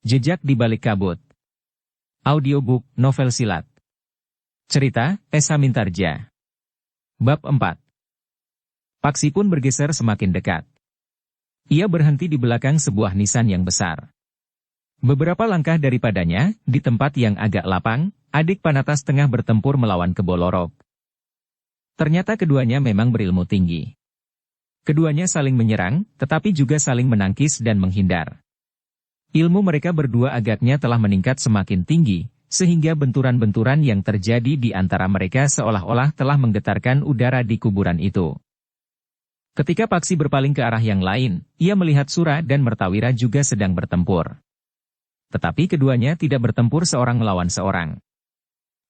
Jejak di Balik Kabut. Audiobook, novel silat. Cerita, Esa Mintarja. Bab 4. Paksi pun bergeser semakin dekat. Ia berhenti di belakang sebuah nisan yang besar. Beberapa langkah daripadanya, di tempat yang agak lapang, adik Panatas tengah bertempur melawan Kebo Lorok. Ternyata keduanya memang berilmu tinggi. Keduanya saling menyerang, tetapi juga saling menangkis dan menghindar. Ilmu mereka berdua agaknya telah meningkat semakin tinggi, sehingga benturan-benturan yang terjadi di antara mereka seolah-olah telah menggetarkan udara di kuburan itu. Ketika Paksi berpaling ke arah yang lain, ia melihat Sura dan Mertawira juga sedang bertempur. Tetapi keduanya tidak bertempur seorang melawan seorang.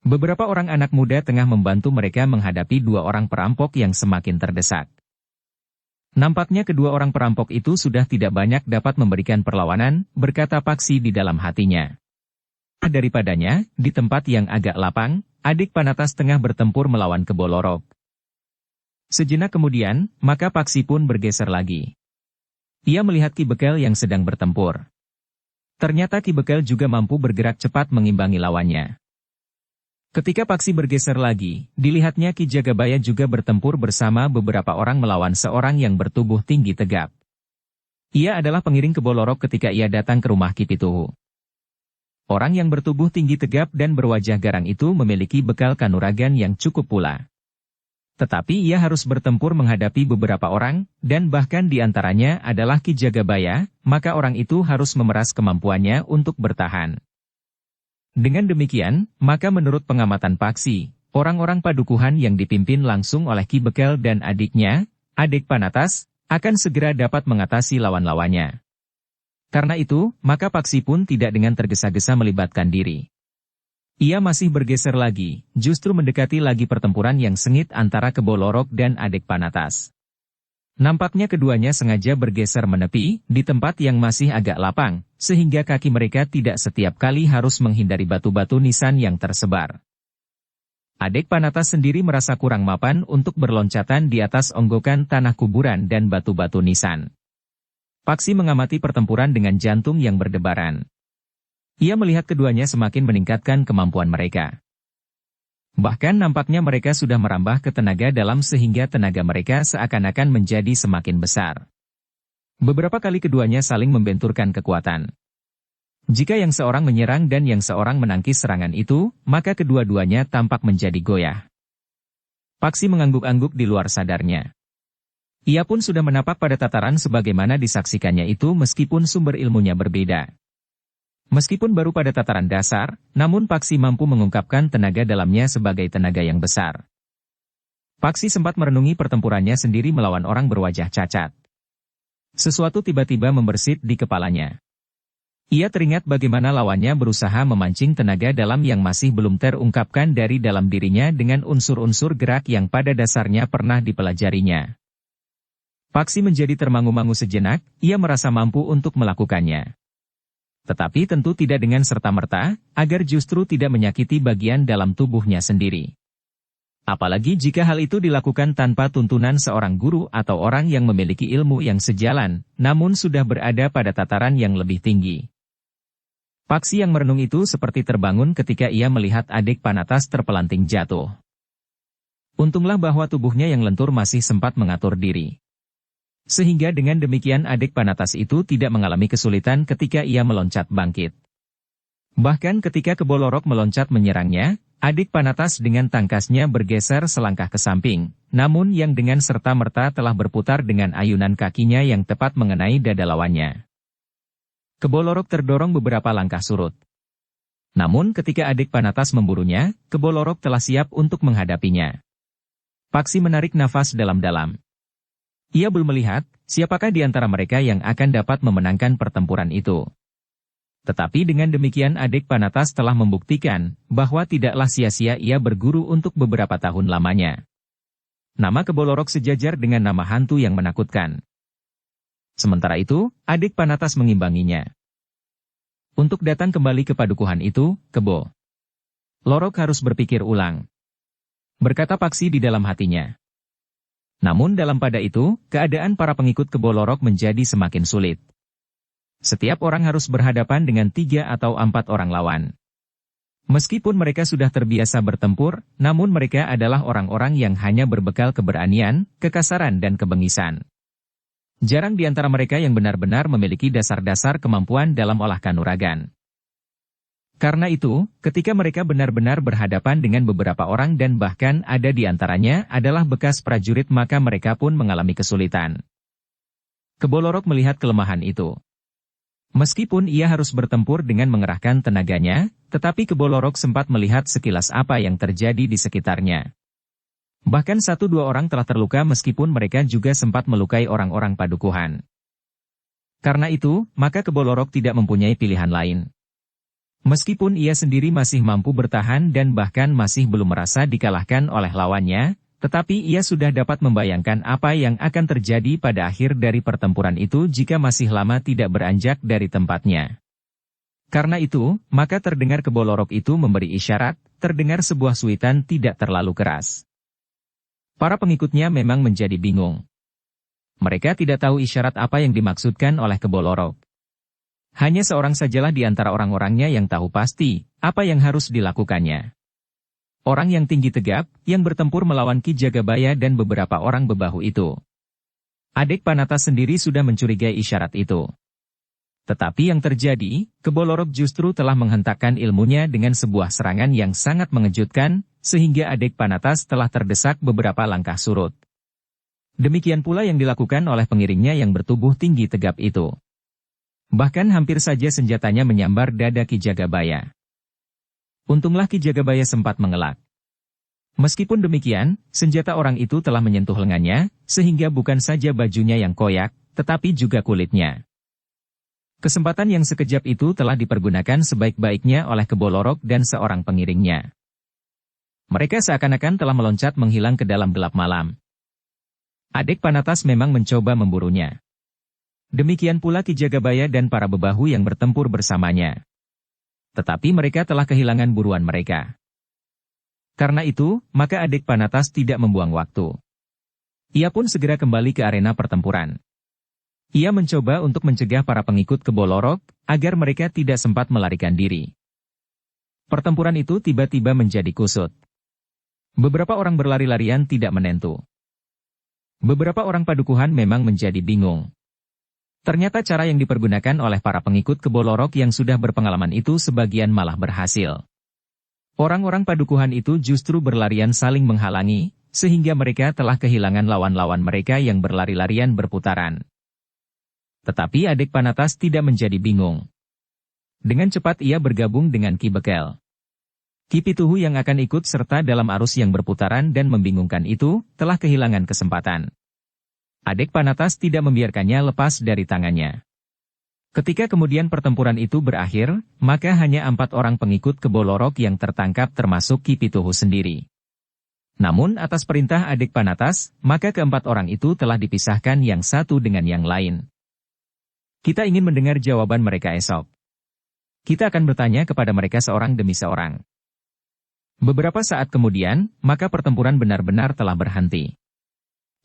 Beberapa orang anak muda tengah membantu mereka menghadapi dua orang perampok yang semakin terdesak. Nampaknya kedua orang perampok itu sudah tidak banyak dapat memberikan perlawanan, berkata Paksi di dalam hatinya. Daripadanya, di tempat yang agak lapang, adik Panatas tengah bertempur melawan Kebo Lorok. Sejenak kemudian, maka Paksi pun bergeser lagi. Ia melihat Ki Bekel yang sedang bertempur. Ternyata Ki Bekel juga mampu bergerak cepat mengimbangi lawannya. Ketika Paksi bergeser lagi, dilihatnya Ki Jagabaya juga bertempur bersama beberapa orang melawan seorang yang bertubuh tinggi tegap. Ia adalah pengiring Kebo Lorok ketika ia datang ke rumah Ki Pituhu. Orang yang bertubuh tinggi tegap dan berwajah garang itu memiliki bekal kanuragan yang cukup pula. Tetapi ia harus bertempur menghadapi beberapa orang, dan bahkan di antaranya adalah Ki Jagabaya, maka orang itu harus memeras kemampuannya untuk bertahan. Dengan demikian, maka menurut pengamatan Paksi, orang-orang padukuhan yang dipimpin langsung oleh Ki Bekel dan adiknya, adik Panatas, akan segera dapat mengatasi lawan-lawannya. Karena itu, maka Paksi pun tidak dengan tergesa-gesa melibatkan diri. Ia masih bergeser lagi, justru mendekati lagi pertempuran yang sengit antara Kebo Lorok dan adik Panatas. Nampaknya keduanya sengaja bergeser menepi, di tempat yang masih agak lapang, sehingga kaki mereka tidak setiap kali harus menghindari batu-batu nisan yang tersebar. Adik Panatas sendiri merasa kurang mapan untuk berloncatan di atas onggokan tanah kuburan dan batu-batu nisan. Paksi mengamati pertempuran dengan jantung yang berdebaran. Ia melihat keduanya semakin meningkatkan kemampuan mereka. Bahkan nampaknya mereka sudah merambah ke tenaga dalam sehingga tenaga mereka seakan-akan menjadi semakin besar. Beberapa kali keduanya saling membenturkan kekuatan. Jika yang seorang menyerang dan yang seorang menangkis serangan itu, maka kedua-duanya tampak menjadi goyah. Paksi mengangguk-angguk di luar sadarnya. Ia pun sudah menapak pada tataran sebagaimana disaksikannya itu meskipun sumber ilmunya berbeda. Meskipun baru pada tataran dasar, namun Paksi mampu mengungkapkan tenaga dalamnya sebagai tenaga yang besar. Paksi sempat merenungi pertempurannya sendiri melawan orang berwajah cacat. Sesuatu tiba-tiba membersit di kepalanya. Ia teringat bagaimana lawannya berusaha memancing tenaga dalam yang masih belum terungkapkan dari dalam dirinya dengan unsur-unsur gerak yang pada dasarnya pernah dipelajarinya. Paksi menjadi termangu-mangu sejenak, ia merasa mampu untuk melakukannya. Tetapi tentu tidak dengan serta-merta, agar justru tidak menyakiti bagian dalam tubuhnya sendiri. Apalagi jika hal itu dilakukan tanpa tuntunan seorang guru atau orang yang memiliki ilmu yang sejalan, namun sudah berada pada tataran yang lebih tinggi. Paksi yang merenung itu seperti terbangun ketika ia melihat adik Panatas terpelanting jatuh. Untunglah bahwa tubuhnya yang lentur masih sempat mengatur diri. Sehingga dengan demikian adik Panatas itu tidak mengalami kesulitan ketika ia meloncat bangkit. Bahkan ketika Kebo Lorok meloncat menyerangnya, adik Panatas dengan tangkasnya bergeser selangkah ke samping, namun yang dengan serta-merta telah berputar dengan ayunan kakinya yang tepat mengenai dada lawannya. Kebo Lorok terdorong beberapa langkah surut. Namun ketika adik Panatas memburunya, Kebo Lorok telah siap untuk menghadapinya. Paksi menarik nafas dalam-dalam. Ia belum melihat, siapakah di antara mereka yang akan dapat memenangkan pertempuran itu. Tetapi dengan demikian adik Panatas telah membuktikan, bahwa tidaklah sia-sia ia berguru untuk beberapa tahun lamanya. Nama Kebo Lorok sejajar dengan nama hantu yang menakutkan. Sementara itu, adik Panatas mengimbanginya. Untuk datang kembali ke padukuhan itu, Kebo Lorok harus berpikir ulang. Berkata Paksi di dalam hatinya. Namun dalam pada itu, keadaan para pengikut Kebo Lorok menjadi semakin sulit. Setiap orang harus berhadapan dengan 3 atau 4 orang lawan. Meskipun mereka sudah terbiasa bertempur, namun mereka adalah orang-orang yang hanya berbekal keberanian, kekasaran dan kebengisan. Jarang di antara mereka yang benar-benar memiliki dasar-dasar kemampuan dalam olah kanuragan. Karena itu, ketika mereka benar-benar berhadapan dengan beberapa orang dan bahkan ada di antaranya adalah bekas prajurit, maka mereka pun mengalami kesulitan. Kebolorok melihat kelemahan itu. Meskipun ia harus bertempur dengan mengerahkan tenaganya, tetapi Kebolorok sempat melihat sekilas apa yang terjadi di sekitarnya. Bahkan 1-2 orang telah terluka meskipun mereka juga sempat melukai orang-orang padukuhan. Karena itu, maka Kebolorok tidak mempunyai pilihan lain. Meskipun ia sendiri masih mampu bertahan dan bahkan masih belum merasa dikalahkan oleh lawannya, tetapi ia sudah dapat membayangkan apa yang akan terjadi pada akhir dari pertempuran itu jika masih lama tidak beranjak dari tempatnya. Karena itu, maka terdengar Kebolorok itu memberi isyarat, terdengar sebuah suitan tidak terlalu keras. Para pengikutnya memang menjadi bingung. Mereka tidak tahu isyarat apa yang dimaksudkan oleh Kebolorok. Hanya seorang sajalah di antara orang-orangnya yang tahu pasti apa yang harus dilakukannya. Orang yang tinggi tegap, yang bertempur melawan Ki Jagabaya dan beberapa orang bebahu itu. Adik Panatas sendiri sudah mencurigai isyarat itu. Tetapi yang terjadi, Kebolorok justru telah menghentakkan ilmunya dengan sebuah serangan yang sangat mengejutkan, sehingga Adik Panatas telah terdesak beberapa langkah surut. Demikian pula yang dilakukan oleh pengiringnya yang bertubuh tinggi tegap itu. Bahkan hampir saja senjatanya menyambar dada Ki Jagabaya. Untunglah Ki Jagabaya sempat mengelak. Meskipun demikian, senjata orang itu telah menyentuh lengannya, sehingga bukan saja bajunya yang koyak, tetapi juga kulitnya. Kesempatan yang sekejap itu telah dipergunakan sebaik-baiknya oleh Kebolorok dan seorang pengiringnya. Mereka seakan-akan telah meloncat menghilang ke dalam gelap malam. Adik Panatas memang mencoba memburunya. Demikian pula Ki Jagabaya dan para bebahu yang bertempur bersamanya. Tetapi mereka telah kehilangan buruan mereka. Karena itu, maka Adik Panatas tidak membuang waktu. Ia pun segera kembali ke arena pertempuran. Ia mencoba untuk mencegah para pengikut Kebolorok, agar mereka tidak sempat melarikan diri. Pertempuran itu tiba-tiba menjadi kusut. Beberapa orang berlari-larian tidak menentu. Beberapa orang padukuhan memang menjadi bingung. Ternyata cara yang dipergunakan oleh para pengikut Kebolorok yang sudah berpengalaman itu sebagian malah berhasil. Orang-orang padukuhan itu justru berlarian saling menghalangi, sehingga mereka telah kehilangan lawan-lawan mereka yang berlari-larian berputaran. Tetapi Adik Panatas tidak menjadi bingung. Dengan cepat ia bergabung dengan Ki Bekel. Ki Pituhu yang akan ikut serta dalam arus yang berputaran dan membingungkan itu, telah kehilangan kesempatan. Adik Panatas tidak membiarkannya lepas dari tangannya. Ketika kemudian pertempuran itu berakhir, maka hanya 4 orang pengikut Kebolorok yang tertangkap termasuk Ki Pituhu sendiri. Namun atas perintah Adik Panatas, maka keempat orang itu telah dipisahkan yang satu dengan yang lain. Kita ingin mendengar jawaban mereka esok. Kita akan bertanya kepada mereka seorang demi seorang. Beberapa saat kemudian, maka pertempuran benar-benar telah berhenti.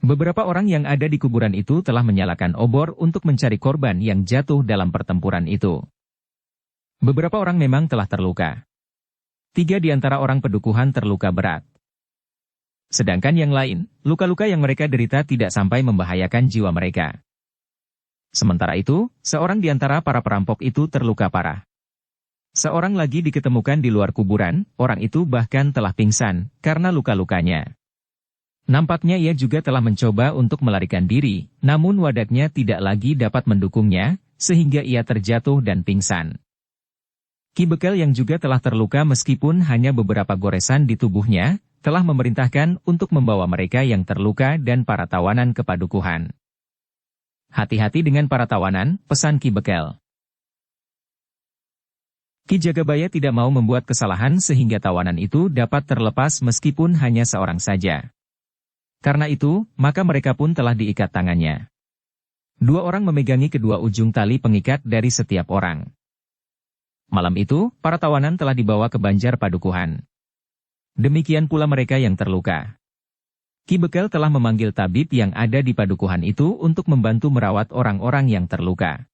Beberapa orang yang ada di kuburan itu telah menyalakan obor untuk mencari korban yang jatuh dalam pertempuran itu. Beberapa orang memang telah terluka. 3 di antara orang pedukuhan terluka berat. Sedangkan yang lain, luka-luka yang mereka derita tidak sampai membahayakan jiwa mereka. Sementara itu, seorang di antara para perampok itu terluka parah. Seorang lagi diketemukan di luar kuburan, orang itu bahkan telah pingsan karena luka-lukanya. Nampaknya ia juga telah mencoba untuk melarikan diri, namun wadaknya tidak lagi dapat mendukungnya, sehingga ia terjatuh dan pingsan. Ki Bekel yang juga telah terluka meskipun hanya beberapa goresan di tubuhnya, telah memerintahkan untuk membawa mereka yang terluka dan para tawanan ke padukuhan. Hati-hati dengan para tawanan, pesan Ki Bekel. Ki Jagabaya tidak mau membuat kesalahan sehingga tawanan itu dapat terlepas meskipun hanya seorang saja. Karena itu, maka mereka pun telah diikat tangannya. 2 orang memegangi kedua ujung tali pengikat dari setiap orang. Malam itu, para tawanan telah dibawa ke Banjar Padukuhan. Demikian pula mereka yang terluka. Ki Bekel telah memanggil tabib yang ada di padukuhan itu untuk membantu merawat orang-orang yang terluka.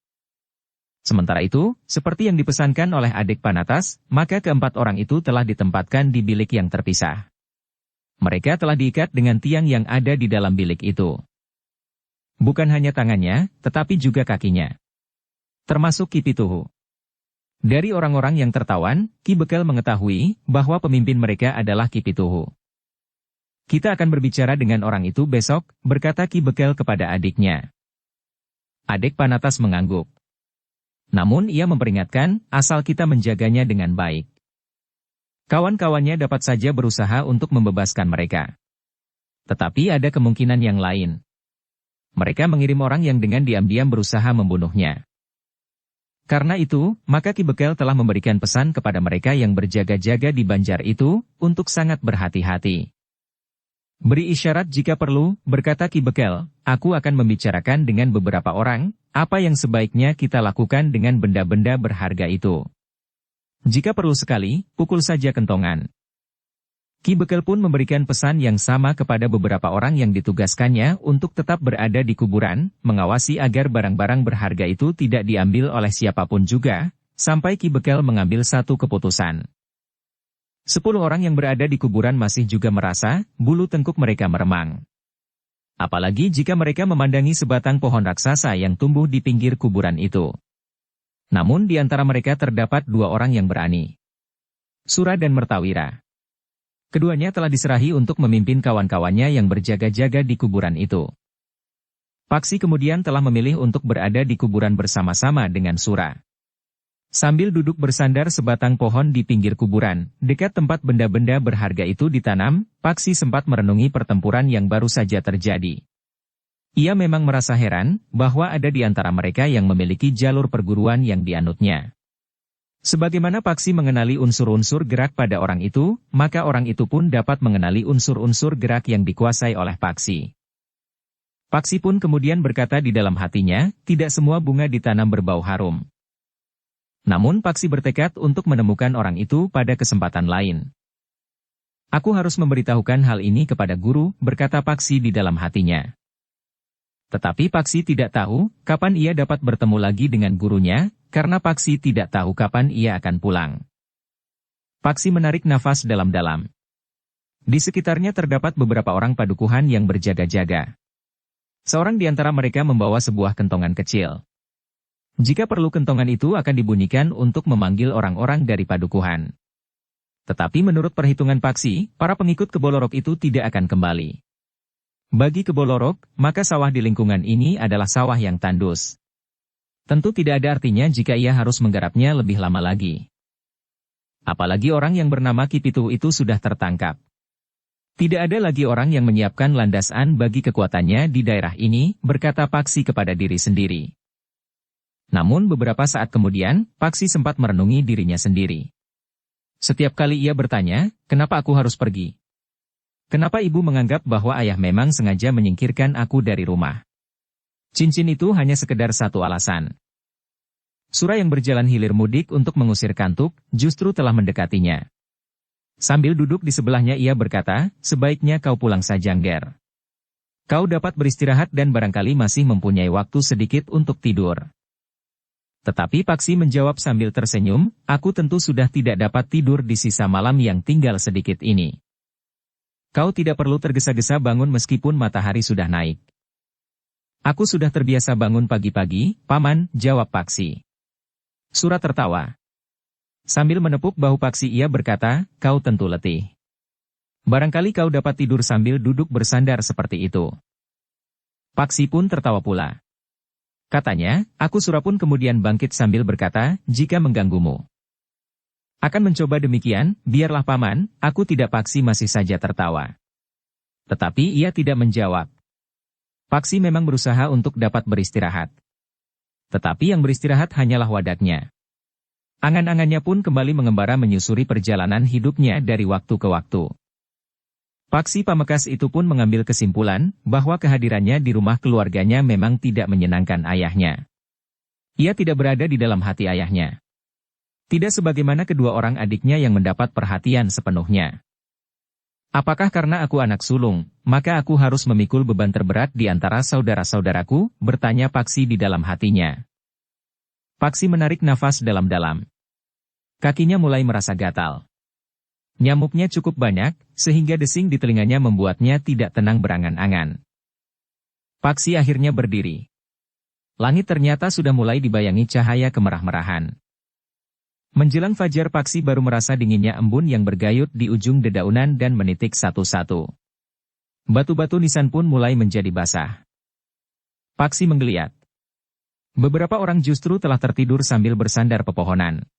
Sementara itu, seperti yang dipesankan oleh adik Panatas, maka keempat orang itu telah ditempatkan di bilik yang terpisah. Mereka telah diikat dengan tiang yang ada di dalam bilik itu. Bukan hanya tangannya, tetapi juga kakinya. Termasuk Ki Pituhu. Dari orang-orang yang tertawan, Ki Bekel mengetahui bahwa pemimpin mereka adalah Ki Pituhu. Kita akan berbicara dengan orang itu besok, berkata Ki Bekel kepada adiknya. Adik Panatas mengangguk. Namun ia memperingatkan, asal kita menjaganya dengan baik. Kawan-kawannya dapat saja berusaha untuk membebaskan mereka. Tetapi ada kemungkinan yang lain. Mereka mengirim orang yang dengan diam-diam berusaha membunuhnya. Karena itu, maka Ki Bekel telah memberikan pesan kepada mereka yang berjaga-jaga di Banjar itu, untuk sangat berhati-hati. Beri isyarat jika perlu, berkata Ki Bekel, aku akan membicarakan dengan beberapa orang, apa yang sebaiknya kita lakukan dengan benda-benda berharga itu. Jika perlu sekali, pukul saja kentongan. Ki Bekel pun memberikan pesan yang sama kepada beberapa orang yang ditugaskannya untuk tetap berada di kuburan, mengawasi agar barang-barang berharga itu tidak diambil oleh siapapun juga, sampai Ki Bekel mengambil satu keputusan. 10 orang yang berada di kuburan masih juga merasa, bulu tengkuk mereka meremang. Apalagi jika mereka memandangi sebatang pohon raksasa yang tumbuh di pinggir kuburan itu. Namun di antara mereka terdapat 2 orang yang berani. Sura dan Mertawira. Keduanya telah diserahi untuk memimpin kawan-kawannya yang berjaga-jaga di kuburan itu. Paksi kemudian telah memilih untuk berada di kuburan bersama-sama dengan Sura. Sambil duduk bersandar sebatang pohon di pinggir kuburan, dekat tempat benda-benda berharga itu ditanam, Paksi sempat merenungi pertempuran yang baru saja terjadi. Ia memang merasa heran, bahwa ada di antara mereka yang memiliki jalur perguruan yang dianutnya. Sebagaimana Paksi mengenali unsur-unsur gerak pada orang itu, maka orang itu pun dapat mengenali unsur-unsur gerak yang dikuasai oleh Paksi. Paksi pun kemudian berkata di dalam hatinya, tidak semua bunga ditanam berbau harum. Namun Paksi bertekad untuk menemukan orang itu pada kesempatan lain. Aku harus memberitahukan hal ini kepada guru, berkata Paksi di dalam hatinya. Tetapi Paksi tidak tahu, kapan ia dapat bertemu lagi dengan gurunya, karena Paksi tidak tahu kapan ia akan pulang. Paksi menarik nafas dalam-dalam. Di sekitarnya terdapat beberapa orang padukuhan yang berjaga-jaga. Seorang di antara mereka membawa sebuah kentongan kecil. Jika perlu kentongan itu akan dibunyikan untuk memanggil orang-orang dari padukuhan. Tetapi menurut perhitungan Paksi, para pengikut Kebolorok itu tidak akan kembali. Bagi Kebolorok, maka sawah di lingkungan ini adalah sawah yang tandus. Tentu tidak ada artinya jika ia harus menggarapnya lebih lama lagi. Apalagi orang yang bernama Ki Pituhu itu sudah tertangkap. Tidak ada lagi orang yang menyiapkan landasan bagi kekuatannya di daerah ini, berkata Paksi kepada diri sendiri. Namun beberapa saat kemudian, Paksi sempat merenungi dirinya sendiri. Setiap kali ia bertanya, kenapa aku harus pergi? Kenapa ibu menganggap bahwa ayah memang sengaja menyingkirkan aku dari rumah? Cincin itu hanya sekedar satu alasan. Sura yang berjalan hilir mudik untuk mengusir kantuk, justru telah mendekatinya. Sambil duduk di sebelahnya ia berkata, sebaiknya kau pulang saja Ngger. Kau dapat beristirahat dan barangkali masih mempunyai waktu sedikit untuk tidur. Tetapi Paksi menjawab sambil tersenyum, aku tentu sudah tidak dapat tidur di sisa malam yang tinggal sedikit ini. Kau tidak perlu tergesa-gesa bangun meskipun matahari sudah naik. Aku sudah terbiasa bangun pagi-pagi, Paman, jawab Paksi. Sura tertawa. Sambil menepuk bahu Paksi ia berkata, kau tentu letih. Barangkali kau dapat tidur sambil duduk bersandar seperti itu. Paksi pun tertawa pula. Katanya, aku Sura pun kemudian bangkit sambil berkata, jika mengganggumu. Akan mencoba demikian, biarlah Paman, aku tidak. Paksi masih saja tertawa. Tetapi ia tidak menjawab. Paksi memang berusaha untuk dapat beristirahat. Tetapi yang beristirahat hanyalah wadaknya. Angan-angannya pun kembali mengembara menyusuri perjalanan hidupnya dari waktu ke waktu. Paksi Pamekas itu pun mengambil kesimpulan, bahwa kehadirannya di rumah keluarganya memang tidak menyenangkan ayahnya. Ia tidak berada di dalam hati ayahnya. Tidak sebagaimana kedua orang adiknya yang mendapat perhatian sepenuhnya. Apakah karena aku anak sulung, maka aku harus memikul beban terberat di antara saudara-saudaraku, bertanya Paksi di dalam hatinya. Paksi menarik nafas dalam-dalam. Kakinya mulai merasa gatal. Nyamuknya cukup banyak, sehingga desing di telinganya membuatnya tidak tenang berangan-angan. Paksi akhirnya berdiri. Langit ternyata sudah mulai dibayangi cahaya kemerah-merahan. Menjelang fajar Paksi baru merasa dinginnya embun yang bergayut di ujung dedaunan dan menitik satu-satu. Batu-batu nisan pun mulai menjadi basah. Paksi menggeliat. Beberapa orang justru telah tertidur sambil bersandar pepohonan.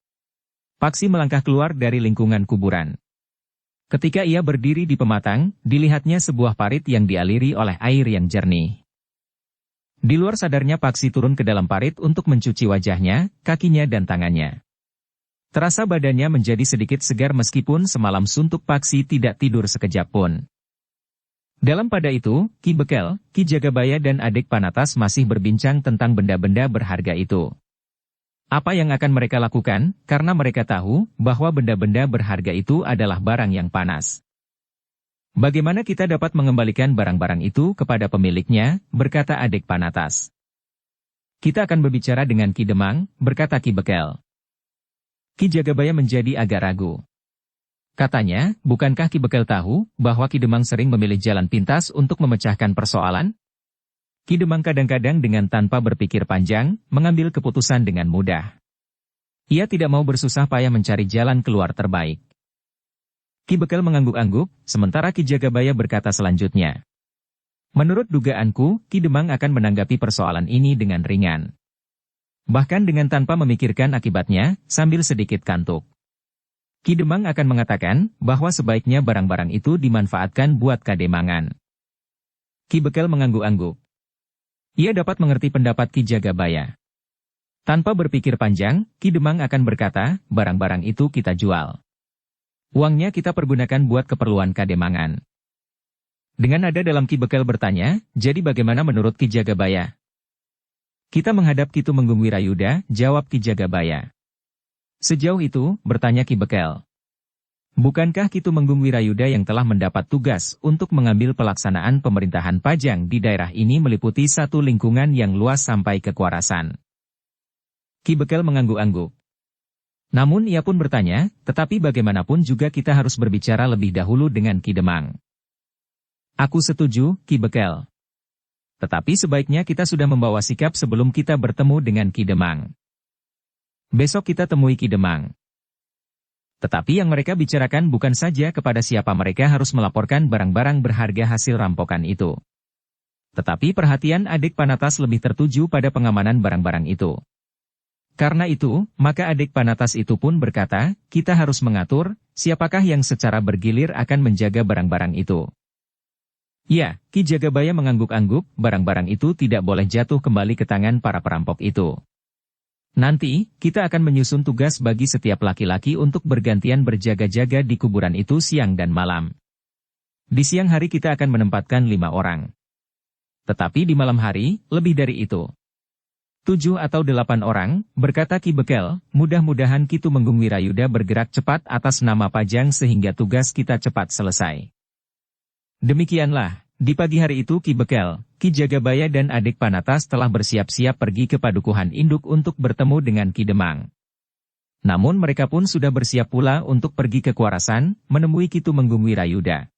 Paksi melangkah keluar dari lingkungan kuburan. Ketika ia berdiri di pematang, dilihatnya sebuah parit yang dialiri oleh air yang jernih. Di luar sadarnya Paksi turun ke dalam parit untuk mencuci wajahnya, kakinya dan tangannya. Terasa badannya menjadi sedikit segar meskipun semalam suntuk Paksi tidak tidur sekejap pun. Dalam pada itu, Ki Bekel, Ki Jagabaya dan adik Panatas masih berbincang tentang benda-benda berharga itu. Apa yang akan mereka lakukan, karena mereka tahu bahwa benda-benda berharga itu adalah barang yang panas. Bagaimana kita dapat mengembalikan barang-barang itu kepada pemiliknya, berkata adik Panatas. Kita akan berbicara dengan Ki Demang, berkata Ki Bekel. Ki Jagabaya menjadi agak ragu. Katanya, bukankah Ki Bekel tahu bahwa Ki Demang sering memilih jalan pintas untuk memecahkan persoalan? Ki Demang kadang-kadang dengan tanpa berpikir panjang, mengambil keputusan dengan mudah. Ia tidak mau bersusah payah mencari jalan keluar terbaik. Ki Bekel mengangguk-angguk, sementara Ki Jagabaya berkata selanjutnya. Menurut dugaanku, Ki Demang akan menanggapi persoalan ini dengan ringan. Bahkan dengan tanpa memikirkan akibatnya, sambil sedikit kantuk. Ki Demang akan mengatakan bahwa sebaiknya barang-barang itu dimanfaatkan buat kademangan. Ki Bekel mengangguk-angguk. Ia dapat mengerti pendapat Ki Jagabaya. Tanpa berpikir panjang, Ki Demang akan berkata, barang-barang itu kita jual. Uangnya kita pergunakan buat keperluan kademangan. Dengan nada dalam Ki Bekel bertanya, jadi bagaimana menurut Ki Jagabaya? Kita menghadap Ki Tumenggung Wirayuda, jawab Ki Jagabaya. Sejauh itu, bertanya Ki Bekel. Bukankah Ki Tumenggung Wirayuda yang telah mendapat tugas untuk mengambil pelaksanaan pemerintahan Pajang di daerah ini meliputi satu lingkungan yang luas sampai ke Kuarasan? Ki Bekel mengangguk-angguk. Namun ia pun bertanya, tetapi bagaimanapun juga kita harus berbicara lebih dahulu dengan Ki Demang. Aku setuju, Ki Bekel. Tetapi sebaiknya kita sudah membawa sikap sebelum kita bertemu dengan Ki Demang. Besok kita temui Ki Demang. Tetapi yang mereka bicarakan bukan saja kepada siapa mereka harus melaporkan barang-barang berharga hasil rampokan itu. Tetapi perhatian adik Panatas lebih tertuju pada pengamanan barang-barang itu. Karena itu, maka adik Panatas itu pun berkata, kita harus mengatur, siapakah yang secara bergilir akan menjaga barang-barang itu. Ya, Ki Jagabaya mengangguk-angguk, barang-barang itu tidak boleh jatuh kembali ke tangan para perampok itu. Nanti, kita akan menyusun tugas bagi setiap laki-laki untuk bergantian berjaga-jaga di kuburan itu siang dan malam. Di siang hari kita akan menempatkan 5 orang. Tetapi di malam hari, lebih dari itu. 7 atau 8 orang, berkata Ki Bekel, mudah-mudahan Ki Tumenggung Wirayuda bergerak cepat atas nama Pajang sehingga tugas kita cepat selesai. Demikianlah, di pagi hari itu Ki Bekel, Ki Jagabaya dan adik Panatas telah bersiap-siap pergi ke Padukuhan Induk untuk bertemu dengan Ki Demang. Namun mereka pun sudah bersiap pula untuk pergi ke Kuarasan, menemui Ki Tumenggung Wirayuda.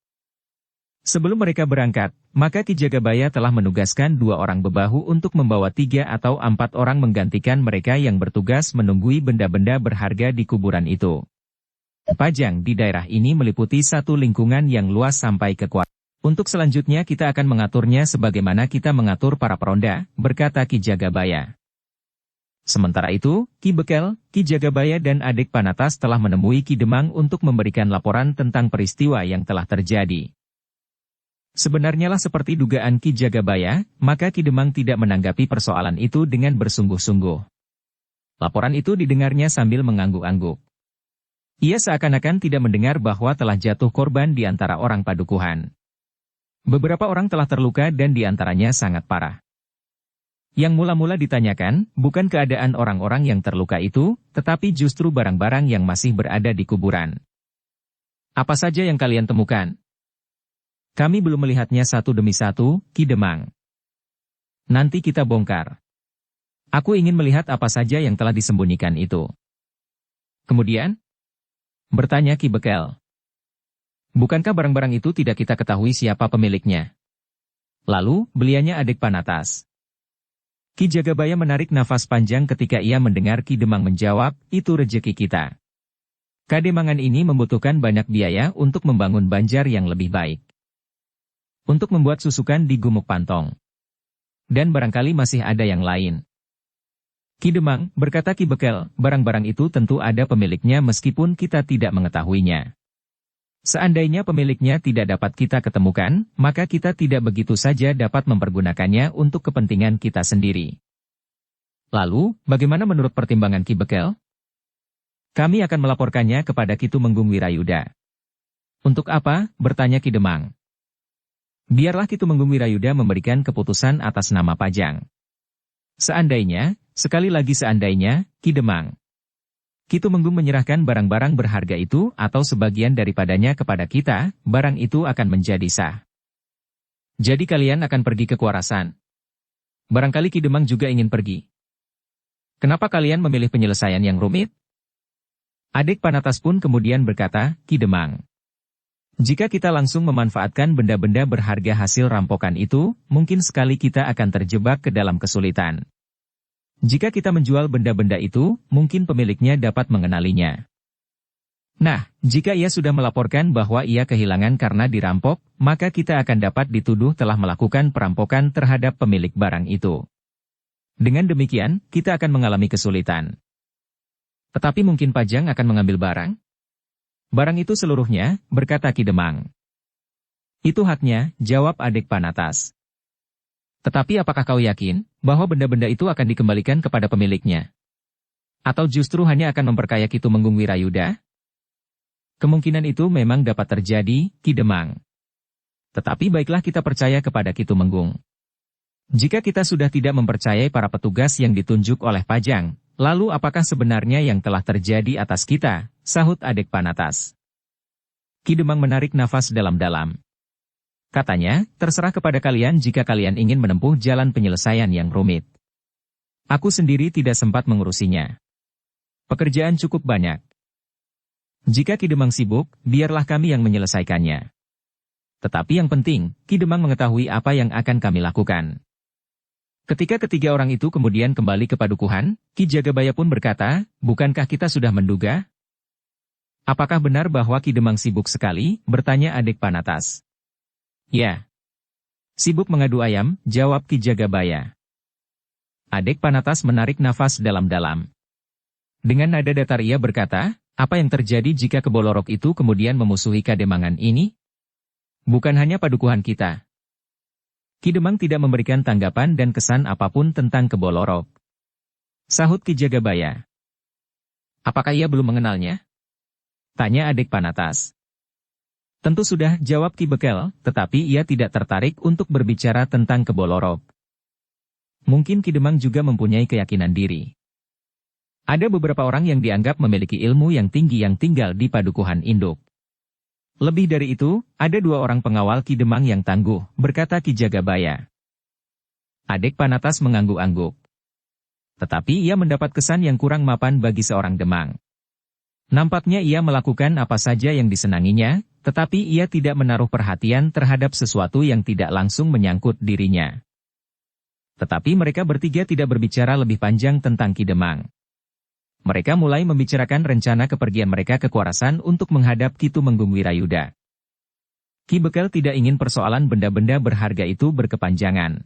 Sebelum mereka berangkat, maka Ki Jagabaya telah menugaskan 2 orang bebahu untuk membawa 3 atau 4 orang menggantikan mereka yang bertugas menunggui benda-benda berharga di kuburan itu. Pajang di daerah ini meliputi satu lingkungan yang luas sampai ke Kuarasan. Untuk selanjutnya kita akan mengaturnya sebagaimana kita mengatur para peronda, berkata Ki Jagabaya. Sementara itu, Ki Bekel, Ki Jagabaya dan adik Panatas telah menemui Ki Demang untuk memberikan laporan tentang peristiwa yang telah terjadi. Sebenarnya lah seperti dugaan Ki Jagabaya, maka Ki Demang tidak menanggapi persoalan itu dengan bersungguh-sungguh. Laporan itu didengarnya sambil mengangguk-angguk. Ia seakan-akan tidak mendengar bahwa telah jatuh korban di antara orang Padukuhan. Beberapa orang telah terluka dan diantaranya sangat parah. Yang mula-mula ditanyakan, bukan keadaan orang-orang yang terluka itu, tetapi justru barang-barang yang masih berada di kuburan. Apa saja yang kalian temukan? Kami belum melihatnya satu demi satu, Ki Demang. Nanti kita bongkar. Aku ingin melihat apa saja yang telah disembunyikan itu. Kemudian, bertanya Ki Bekel. Bukankah barang-barang itu tidak kita ketahui siapa pemiliknya? Lalu, beliannya adik Panatas. Ki Jagabaya menarik nafas panjang ketika ia mendengar Ki Demang menjawab, itu rejeki kita. Kademangan ini membutuhkan banyak biaya untuk membangun banjar yang lebih baik. Untuk membuat susukan di Gumuk Pantong. Dan barangkali masih ada yang lain. Ki Demang, berkata Ki Bekel, barang-barang itu tentu ada pemiliknya meskipun kita tidak mengetahuinya. Seandainya pemiliknya tidak dapat kita ketemukan, maka kita tidak begitu saja dapat mempergunakannya untuk kepentingan kita sendiri. Lalu, bagaimana menurut pertimbangan Ki Bekel? Kami akan melaporkannya kepada Ki Tumenggung Wirayuda. Untuk apa? Bertanya Ki Demang. Biarlah Ki Tumenggung Wirayuda memberikan keputusan atas nama Pajang. Seandainya, sekali lagi seandainya, Ki Demang. Ki Tumenggung menyerahkan barang-barang berharga itu atau sebagian daripadanya kepada kita, barang itu akan menjadi sah. Jadi kalian akan pergi ke Kuarasan. Barangkali Ki Demang juga ingin pergi. Kenapa kalian memilih penyelesaian yang rumit? Adik Panatas pun kemudian berkata, Ki Demang. Jika kita langsung memanfaatkan benda-benda berharga hasil rampokan itu, mungkin sekali kita akan terjebak ke dalam kesulitan. Jika kita menjual benda-benda itu, mungkin pemiliknya dapat mengenalinya. Nah, jika ia sudah melaporkan bahwa ia kehilangan karena dirampok, maka kita akan dapat dituduh telah melakukan perampokan terhadap pemilik barang itu. Dengan demikian, kita akan mengalami kesulitan. Tetapi mungkin Pajang akan mengambil barang? Barang itu seluruhnya, berkata Ki Demang. Itu haknya, jawab adik Panatas. Tetapi apakah kau yakin, bahwa benda-benda itu akan dikembalikan kepada pemiliknya? Atau justru hanya akan memperkaya Ki Tumenggung Wirayuda? Kemungkinan itu memang dapat terjadi, Ki Demang. Tetapi baiklah kita percaya kepada Ki Tumenggung. Jika kita sudah tidak mempercayai para petugas yang ditunjuk oleh Pajang, lalu apakah sebenarnya yang telah terjadi atas kita, sahut adik Panatas. Ki Demang menarik nafas dalam-dalam. Katanya, terserah kepada kalian jika kalian ingin menempuh jalan penyelesaian yang rumit. Aku sendiri tidak sempat mengurusinya. Pekerjaan cukup banyak. Jika Ki Demang sibuk, biarlah kami yang menyelesaikannya. Tetapi yang penting, Ki Demang mengetahui apa yang akan kami lakukan. Ketika ketiga orang itu kemudian kembali ke padukuhan, Ki Jagabaya pun berkata, bukankah kita sudah menduga? Apakah benar bahwa Ki Demang sibuk sekali? Bertanya adik Panatas. Ya. Sibuk mengadu ayam, jawab Ki Jagabaya. Adik Panatas menarik nafas dalam-dalam. Dengan nada datar ia berkata, apa yang terjadi jika Kebolorok itu kemudian memusuhi Kademangan ini? Bukan hanya padukuhan kita. Ki Demang tidak memberikan tanggapan dan kesan apapun tentang Kebolorok. Sahut Ki Jagabaya. Apakah ia belum mengenalnya? Tanya adik Panatas. Tentu sudah, jawab Ki Bekel, tetapi ia tidak tertarik untuk berbicara tentang Kebolorok. Mungkin Ki Demang juga mempunyai keyakinan diri. Ada beberapa orang yang dianggap memiliki ilmu yang tinggi yang tinggal di padukuhan induk. Lebih dari itu, ada dua orang pengawal Ki Demang yang tangguh, berkata Ki Jagabaya. Adik Panatas mengangguk-angguk. Tetapi ia mendapat kesan yang kurang mapan bagi seorang Demang. Nampaknya ia melakukan apa saja yang disenanginya, tetapi ia tidak menaruh perhatian terhadap sesuatu yang tidak langsung menyangkut dirinya. Tetapi mereka bertiga tidak berbicara lebih panjang tentang Ki Demang. Mereka mulai membicarakan rencana kepergian mereka ke Kuarasan untuk menghadap Ki Tumenggung Wirayuda. Ki Bekel tidak ingin persoalan benda-benda berharga itu berkepanjangan.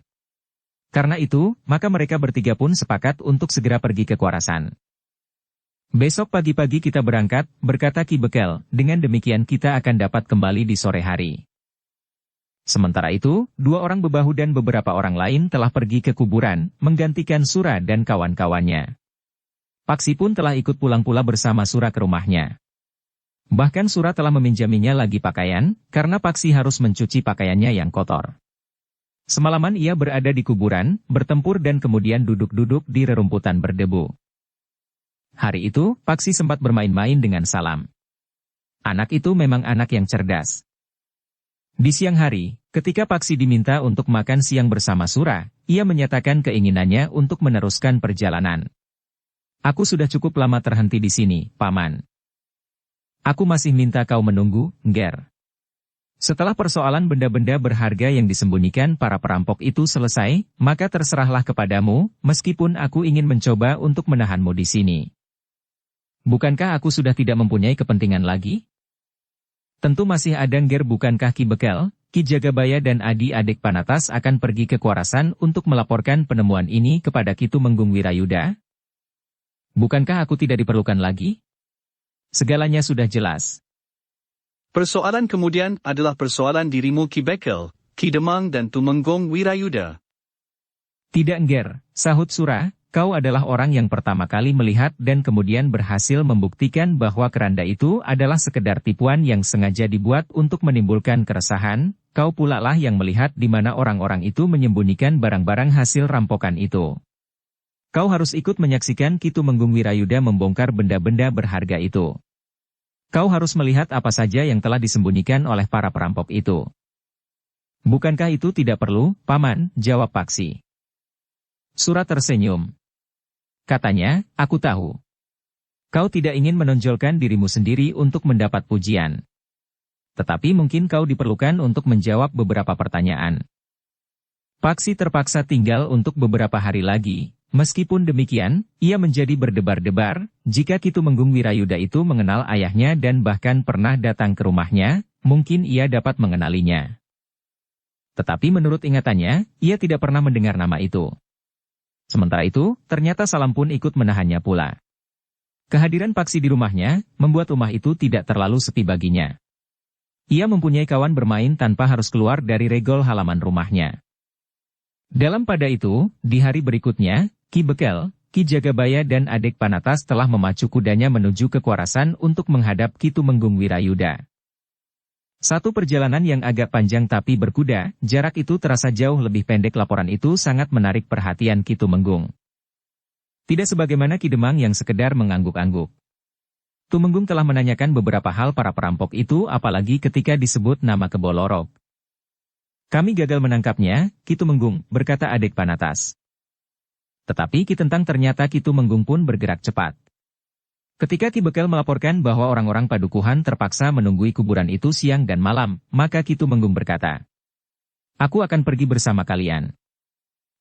Karena itu, maka mereka bertiga pun sepakat untuk segera pergi ke Kuarasan. Besok pagi-pagi kita berangkat, berkata Ki Bekel, dengan demikian kita akan dapat kembali di sore hari. Sementara itu, dua orang bebahu dan beberapa orang lain telah pergi ke kuburan, menggantikan Sura dan kawan-kawannya. Paksi pun telah ikut pulang pula bersama Sura ke rumahnya. Bahkan Sura telah meminjaminya lagi pakaian, karena Paksi harus mencuci pakaiannya yang kotor. Semalaman ia berada di kuburan, bertempur dan kemudian duduk-duduk di rerumputan berdebu. Hari itu, Paksi sempat bermain-main dengan Salam. Anak itu memang anak yang cerdas. Di siang hari, ketika Paksi diminta untuk makan siang bersama Sura, ia menyatakan keinginannya untuk meneruskan perjalanan. Aku sudah cukup lama terhenti di sini, Paman. Aku masih minta kau menunggu, Nger. Setelah persoalan benda-benda berharga yang disembunyikan para perampok itu selesai, maka terserahlah kepadamu, meskipun aku ingin mencoba untuk menahanmu di sini. Bukankah aku sudah tidak mempunyai kepentingan lagi? Tentu masih ada, Nger. Bukankah Ki Bekel, Ki Jagabaya dan adik-adik Panatas akan pergi ke Kuarasan untuk melaporkan penemuan ini kepada Ki Tumenggung Wirayuda? Bukankah aku tidak diperlukan lagi? Segalanya sudah jelas. Persoalan kemudian adalah persoalan dirimu Ki Bekel, Ki Demang dan Tumenggung Wirayuda. Tidak, Nger, sahut Sura. Kau adalah orang yang pertama kali melihat dan kemudian berhasil membuktikan bahwa keranda itu adalah sekedar tipuan yang sengaja dibuat untuk menimbulkan keresahan. Kau pula lah yang melihat di mana orang-orang itu menyembunyikan barang-barang hasil rampokan itu. Kau harus ikut menyaksikan Ki Tumenggung Wirayuda membongkar benda-benda berharga itu. Kau harus melihat apa saja yang telah disembunyikan oleh para perampok itu. Bukankah itu tidak perlu, Paman? Jawab Paksi. Sura tersenyum. Katanya, aku tahu. Kau tidak ingin menonjolkan dirimu sendiri untuk mendapat pujian. Tetapi mungkin kau diperlukan untuk menjawab beberapa pertanyaan. Paksi terpaksa tinggal untuk beberapa hari lagi. Meskipun demikian, ia menjadi berdebar-debar, jika Ki Tumenggung Wirayuda itu mengenal ayahnya dan bahkan pernah datang ke rumahnya, mungkin ia dapat mengenalinya. Tetapi menurut ingatannya, ia tidak pernah mendengar nama itu. Sementara itu, ternyata Salam pun ikut menahannya pula. Kehadiran Paksi di rumahnya, membuat rumah itu tidak terlalu sepi baginya. Ia mempunyai kawan bermain tanpa harus keluar dari regol halaman rumahnya. Dalam pada itu, di hari berikutnya, Ki Bekel, Ki Jagabaya dan adik Panatas telah memacu kudanya menuju ke Kuarasan untuk menghadap Ki Tumenggung Wirayuda. Satu perjalanan yang agak panjang tapi berkuda, jarak itu terasa jauh lebih pendek. Laporan itu sangat menarik perhatian Ki Tumenggung. Tidak sebagaimana Ki Demang yang sekedar mengangguk-angguk. Tumenggung telah menanyakan beberapa hal para perampok itu apalagi ketika disebut nama Kebo Lorok. Kami gagal menangkapnya, Ki Tumenggung, berkata adik Panatas. Tetapi Ki Tentang ternyata Ki Tumenggung pun bergerak cepat. Ketika Ki Bekel melaporkan bahwa orang-orang padukuhan terpaksa menunggui kuburan itu siang dan malam, maka Ki Tumenggung berkata, "Aku akan pergi bersama kalian.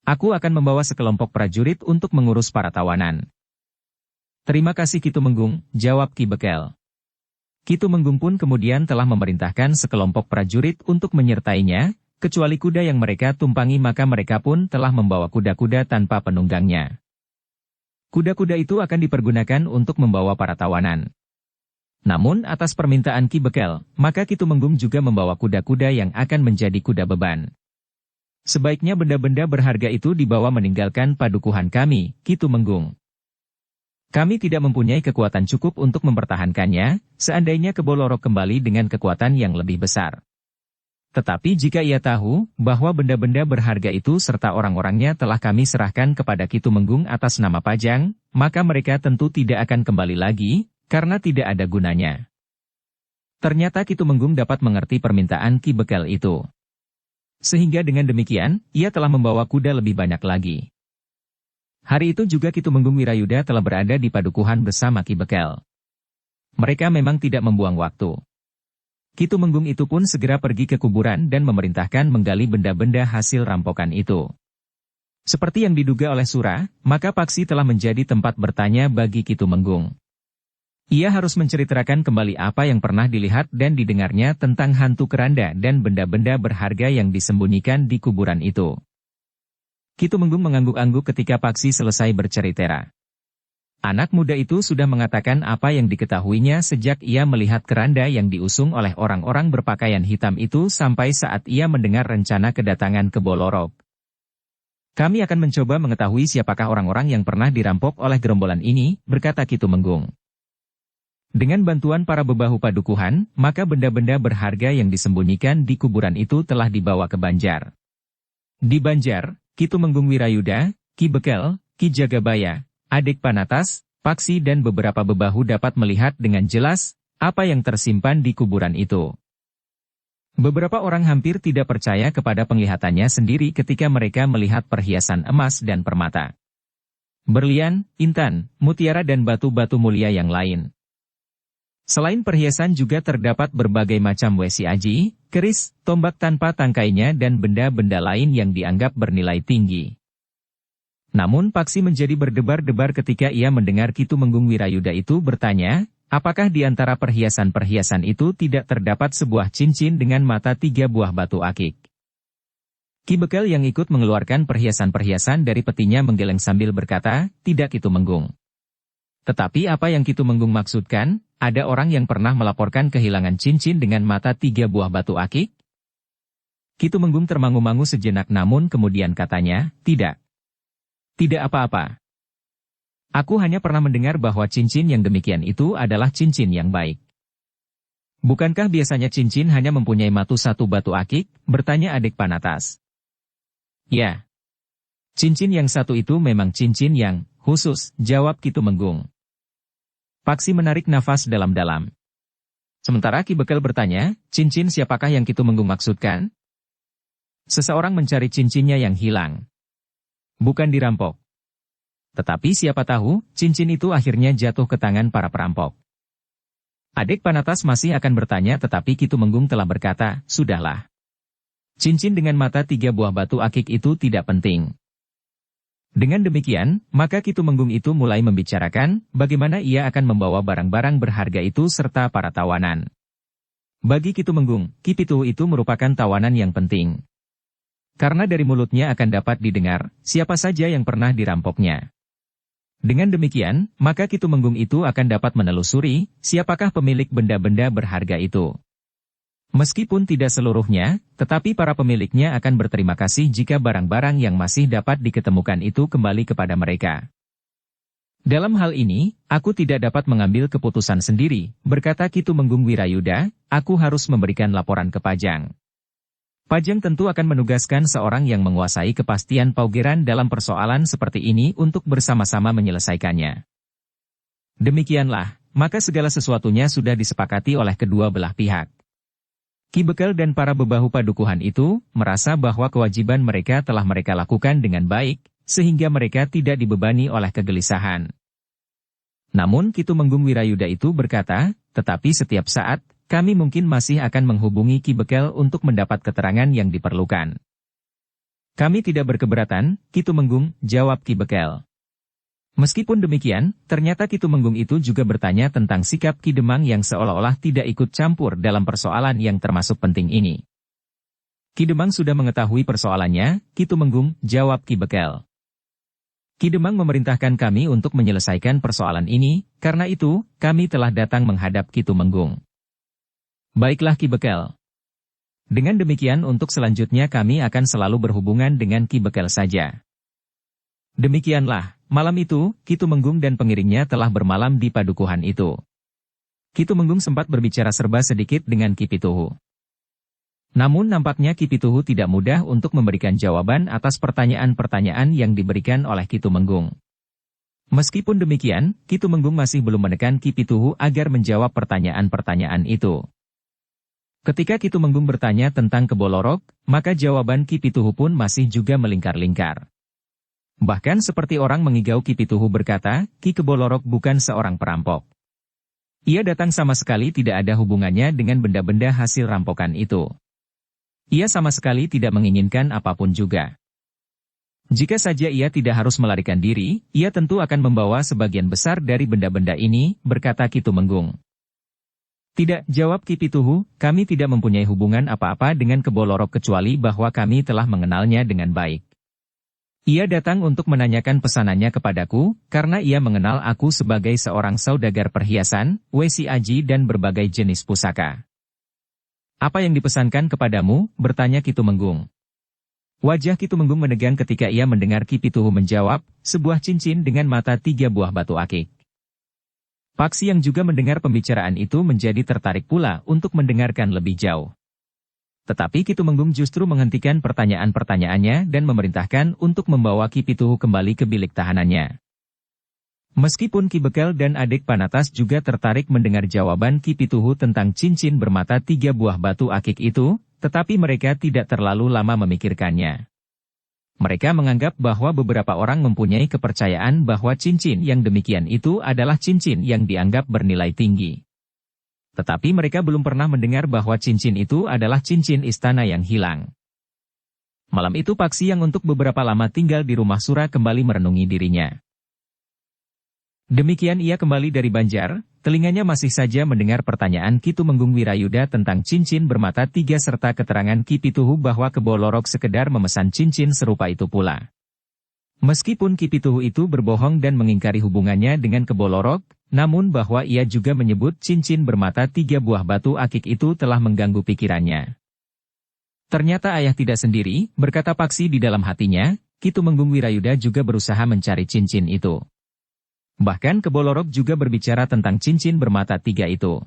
Aku akan membawa sekelompok prajurit untuk mengurus para tawanan." "Terima kasih Ki Tumenggung," jawab Ki Bekel. Ki Tumenggung pun kemudian telah memerintahkan sekelompok prajurit untuk menyertainya, kecuali kuda yang mereka tumpangi maka mereka pun telah membawa kuda-kuda tanpa penunggangnya. Kuda-kuda itu akan dipergunakan untuk membawa para tawanan. Namun atas permintaan Ki Bekel, maka Ki Tumenggung juga membawa kuda-kuda yang akan menjadi kuda beban. Sebaiknya benda-benda berharga itu dibawa meninggalkan padukuhan kami, Ki Tumenggung. Kami tidak mempunyai kekuatan cukup untuk mempertahankannya, seandainya Kebo Lorok kembali dengan kekuatan yang lebih besar. Tetapi jika ia tahu bahwa benda-benda berharga itu serta orang-orangnya telah kami serahkan kepada Ki Tumenggung atas nama Pajang, maka mereka tentu tidak akan kembali lagi, karena tidak ada gunanya. Ternyata Ki Tumenggung dapat mengerti permintaan Ki Bekel itu. Sehingga dengan demikian, ia telah membawa kuda lebih banyak lagi. Hari itu juga Ki Tumenggung Wirayuda telah berada di padukuhan bersama Ki Bekel. Mereka memang tidak membuang waktu. Ki Tumenggung itu pun segera pergi ke kuburan dan memerintahkan menggali benda-benda hasil rampokan itu. Seperti yang diduga oleh Sura, maka Paksi telah menjadi tempat bertanya bagi Ki Tumenggung. Ia harus menceritakan kembali apa yang pernah dilihat dan didengarnya tentang hantu keranda dan benda-benda berharga yang disembunyikan di kuburan itu. Ki Tumenggung mengangguk-angguk ketika Paksi selesai bercerita. Anak muda itu sudah mengatakan apa yang diketahuinya sejak ia melihat keranda yang diusung oleh orang-orang berpakaian hitam itu sampai saat ia mendengar rencana kedatangan Kebo Lorok. Kami akan mencoba mengetahui siapakah orang-orang yang pernah dirampok oleh gerombolan ini, berkata Ki Tumenggung. Dengan bantuan para bebahu padukuhan, maka benda-benda berharga yang disembunyikan di kuburan itu telah dibawa ke Banjar. Di Banjar, Ki Tumenggung Wirayuda, Ki Bekel, Ki Jagabaya, adik Panatas, Paksi dan beberapa bebahu dapat melihat dengan jelas apa yang tersimpan di kuburan itu. Beberapa orang hampir tidak percaya kepada penglihatannya sendiri ketika mereka melihat perhiasan emas dan permata, berlian, intan, mutiara dan batu-batu mulia yang lain. Selain perhiasan juga terdapat berbagai macam wesi aji, keris, tombak tanpa tangkainya dan benda-benda lain yang dianggap bernilai tinggi. Namun Paksi menjadi berdebar-debar ketika ia mendengar Kitumenggung Wirayuda itu bertanya, apakah di antara perhiasan-perhiasan itu tidak terdapat sebuah cincin dengan mata 3 buah batu akik? Ki Bekel yang ikut mengeluarkan perhiasan-perhiasan dari petinya menggeleng sambil berkata, tidak Kitumenggung. Tetapi apa yang Kitumenggung maksudkan? Ada orang yang pernah melaporkan kehilangan cincin dengan mata 3 buah batu akik? Kitumenggung termangu-mangu sejenak namun kemudian katanya, tidak. Tidak apa-apa. Aku hanya pernah mendengar bahwa cincin yang demikian itu adalah cincin yang baik. Bukankah biasanya cincin hanya mempunyai matu 1 batu akik? Bertanya adik Panatas. Ya. Cincin yang satu itu memang cincin yang khusus, jawab Kitumenggung. Paksi menarik nafas dalam-dalam. Sementara Ki Bekel bertanya, cincin siapakah yang Kitumenggung maksudkan? Seseorang mencari cincinnya yang hilang. Bukan dirampok. Tetapi siapa tahu, cincin itu akhirnya jatuh ke tangan para perampok. Adik Panatas masih akan bertanya tetapi Kitumenggung telah berkata, sudahlah. Cincin dengan mata 3 buah batu akik itu tidak penting. Dengan demikian, maka Kitumenggung itu mulai membicarakan bagaimana ia akan membawa barang-barang berharga itu serta para tawanan. Bagi Kitumenggung, Ki Pituhu itu merupakan tawanan yang penting. Karena dari mulutnya akan dapat didengar siapa saja yang pernah dirampoknya. Dengan demikian, maka Kitumenggung itu akan dapat menelusuri siapakah pemilik benda-benda berharga itu. Meskipun tidak seluruhnya, tetapi para pemiliknya akan berterima kasih jika barang-barang yang masih dapat diketemukan itu kembali kepada mereka. Dalam hal ini, aku tidak dapat mengambil keputusan sendiri, berkata Kitumenggung Wirayuda, aku harus memberikan laporan ke Pajang. Pajang tentu akan menugaskan seorang yang menguasai kepastian paugeran dalam persoalan seperti ini untuk bersama-sama menyelesaikannya. Demikianlah, maka segala sesuatunya sudah disepakati oleh kedua belah pihak. Ki Bekel dan para bebahu padukuhan itu merasa bahwa kewajiban mereka telah mereka lakukan dengan baik, sehingga mereka tidak dibebani oleh kegelisahan. Namun Kitumenggung Wirayuda itu berkata, tetapi setiap saat, kami mungkin masih akan menghubungi Ki Bekel untuk mendapat keterangan yang diperlukan. Kami tidak berkeberatan, Kitumenggung, jawab Ki Bekel. Meskipun demikian, ternyata Kitumenggung itu juga bertanya tentang sikap Ki Demang yang seolah-olah tidak ikut campur dalam persoalan yang termasuk penting ini. Ki Demang sudah mengetahui persoalannya, Kitumenggung, jawab Ki Bekel. Ki Demang memerintahkan kami untuk menyelesaikan persoalan ini, karena itu, kami telah datang menghadap Kitumenggung. Baiklah Ki Bekel. Dengan demikian untuk selanjutnya kami akan selalu berhubungan dengan Ki Bekel saja. Demikianlah, malam itu, Kitumenggung dan pengiringnya telah bermalam di padukuhan itu. Kitumenggung sempat berbicara serba sedikit dengan Ki Pituhu. Namun nampaknya Ki Pituhu tidak mudah untuk memberikan jawaban atas pertanyaan-pertanyaan yang diberikan oleh Kitumenggung. Meskipun demikian, Kitumenggung masih belum menekan Ki Pituhu agar menjawab pertanyaan-pertanyaan itu. Ketika Kitumenggung bertanya tentang Kebolorok, maka jawaban Ki Pituhu pun masih juga melingkar-lingkar. Bahkan seperti orang mengigau Ki Pituhu berkata, Ki Kebolorok bukan seorang perampok. Ia datang sama sekali tidak ada hubungannya dengan benda-benda hasil rampokan itu. Ia sama sekali tidak menginginkan apapun juga. Jika saja ia tidak harus melarikan diri, ia tentu akan membawa sebagian besar dari benda-benda ini, berkata Kitumenggung. Tidak, jawab Ki Pituhu, kami tidak mempunyai hubungan apa-apa dengan Kebolorok kecuali bahwa kami telah mengenalnya dengan baik. Ia datang untuk menanyakan pesanannya kepadaku, karena ia mengenal aku sebagai seorang saudagar perhiasan, wesi aji dan berbagai jenis pusaka. Apa yang dipesankan kepadamu? Bertanya Kitumenggung. Wajah Kitumenggung menegang ketika ia mendengar Ki Pituhu menjawab, sebuah cincin dengan mata 3 buah batu akik. Paksi yang juga mendengar pembicaraan itu menjadi tertarik pula untuk mendengarkan lebih jauh. Tetapi Kitumenggung justru menghentikan pertanyaan-pertanyaannya dan memerintahkan untuk membawa Ki Pituhu kembali ke bilik tahanannya. Meskipun Ki Bekel dan adik Panatas juga tertarik mendengar jawaban Ki Pituhu tentang cincin bermata 3 buah batu akik itu, tetapi mereka tidak terlalu lama memikirkannya. Mereka menganggap bahwa beberapa orang mempunyai kepercayaan bahwa cincin yang demikian itu adalah cincin yang dianggap bernilai tinggi. Tetapi mereka belum pernah mendengar bahwa cincin itu adalah cincin istana yang hilang. Malam itu Paksi yang untuk beberapa lama tinggal di rumah Sura kembali merenungi dirinya. Demikian ia kembali dari Banjar, telinganya masih saja mendengar pertanyaan Ki Tumenggung Wirayuda tentang cincin bermata 3 serta keterangan Ki Pituhu bahwa Kebo Lorok sekedar memesan cincin serupa itu pula. Meskipun Ki Pituhu itu berbohong dan mengingkari hubungannya dengan Kebo Lorok, namun bahwa ia juga menyebut cincin bermata 3 buah batu akik itu telah mengganggu pikirannya. Ternyata ayah tidak sendiri, berkata Paksi di dalam hatinya, Ki Tumenggung Wirayuda juga berusaha mencari cincin itu. Bahkan Kebo Lorok juga berbicara tentang cincin bermata 3 itu.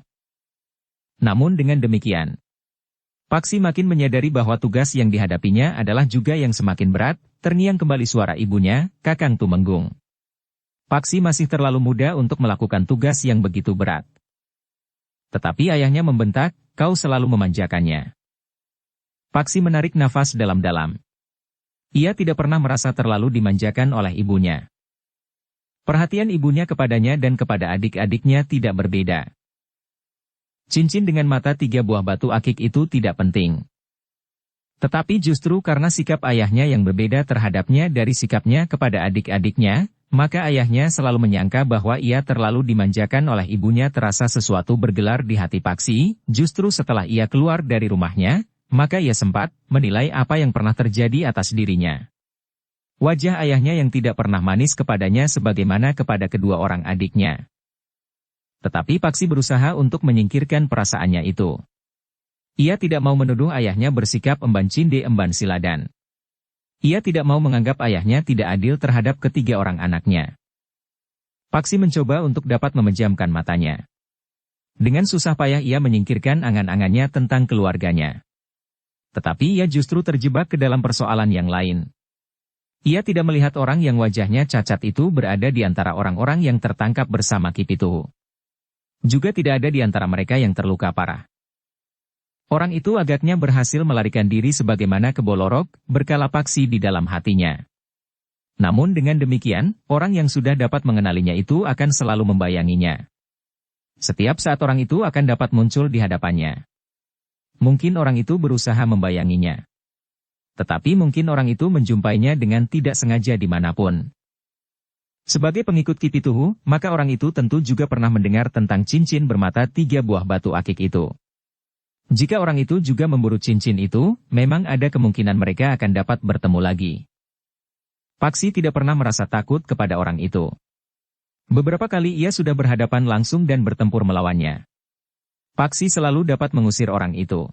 Namun dengan demikian, Paksi makin menyadari bahwa tugas yang dihadapinya adalah juga yang semakin berat. Terngiang kembali suara ibunya, Kakang Tumenggung. Paksi masih terlalu muda untuk melakukan tugas yang begitu berat. Tetapi ayahnya membentak, kau selalu memanjakannya. Paksi menarik nafas dalam-dalam. Ia tidak pernah merasa terlalu dimanjakan oleh ibunya. Perhatian ibunya kepadanya dan kepada adik-adiknya tidak berbeda. Cincin dengan mata 3 buah batu akik itu tidak penting. Tetapi justru karena sikap ayahnya yang berbeda terhadapnya dari sikapnya kepada adik-adiknya, maka ayahnya selalu menyangka bahwa ia terlalu dimanjakan oleh ibunya. Terasa sesuatu bergelar di hati Paksi, justru setelah ia keluar dari rumahnya, maka ia sempat menilai apa yang pernah terjadi atas dirinya. Wajah ayahnya yang tidak pernah manis kepadanya sebagaimana kepada kedua orang adiknya. Tetapi Paksi berusaha untuk menyingkirkan perasaannya itu. Ia tidak mau menuduh ayahnya bersikap emban cinde emban siladan. Ia tidak mau menganggap ayahnya tidak adil terhadap ketiga orang anaknya. Paksi mencoba untuk dapat memejamkan matanya. Dengan susah payah ia menyingkirkan angan-angannya tentang keluarganya. Tetapi ia justru terjebak ke dalam persoalan yang lain. Ia tidak melihat orang yang wajahnya cacat itu berada di antara orang-orang yang tertangkap bersama Ki Pituhu. Juga tidak ada di antara mereka yang terluka parah. Orang itu agaknya berhasil melarikan diri sebagaimana Kebo Lorok, berkala Paksi di dalam hatinya. Namun dengan demikian, orang yang sudah dapat mengenalinya itu akan selalu membayanginya. Setiap saat orang itu akan dapat muncul di hadapannya. Mungkin orang itu berusaha membayanginya. Tetapi mungkin orang itu menjumpainya dengan tidak sengaja dimanapun. Sebagai pengikut Ki Pituhu, maka orang itu tentu juga pernah mendengar tentang cincin bermata 3 buah batu akik itu. Jika orang itu juga memburu cincin itu, memang ada kemungkinan mereka akan dapat bertemu lagi. Paksi tidak pernah merasa takut kepada orang itu. Beberapa kali ia sudah berhadapan langsung dan bertempur melawannya. Paksi selalu dapat mengusir orang itu.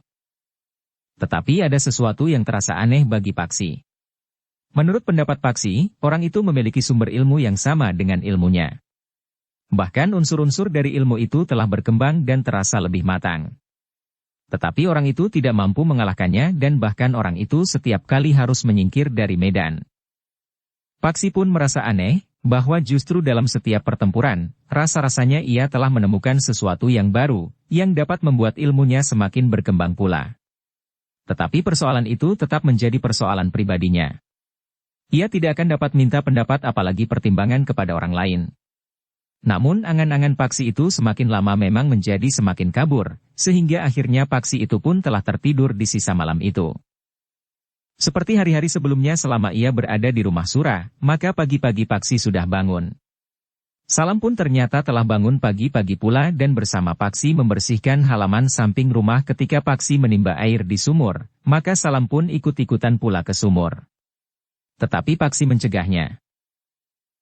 Tetapi ada sesuatu yang terasa aneh bagi Paksi. Menurut pendapat Paksi, orang itu memiliki sumber ilmu yang sama dengan ilmunya. Bahkan unsur-unsur dari ilmu itu telah berkembang dan terasa lebih matang. Tetapi orang itu tidak mampu mengalahkannya dan bahkan orang itu setiap kali harus menyingkir dari medan. Paksi pun merasa aneh, bahwa justru dalam setiap pertempuran, rasa-rasanya ia telah menemukan sesuatu yang baru, yang dapat membuat ilmunya semakin berkembang pula. Tetapi persoalan itu tetap menjadi persoalan pribadinya. Ia tidak akan dapat minta pendapat apalagi pertimbangan kepada orang lain. Namun angan-angan Paksi itu semakin lama memang menjadi semakin kabur, sehingga akhirnya Paksi itu pun telah tertidur di sisa malam itu. Seperti hari-hari sebelumnya selama ia berada di rumah Sura, maka pagi-pagi Paksi sudah bangun. Salam pun ternyata telah bangun pagi-pagi pula dan bersama Paksi membersihkan halaman samping rumah. Ketika Paksi menimba air di sumur, maka Salam pun ikut-ikutan pula ke sumur. Tetapi Paksi mencegahnya.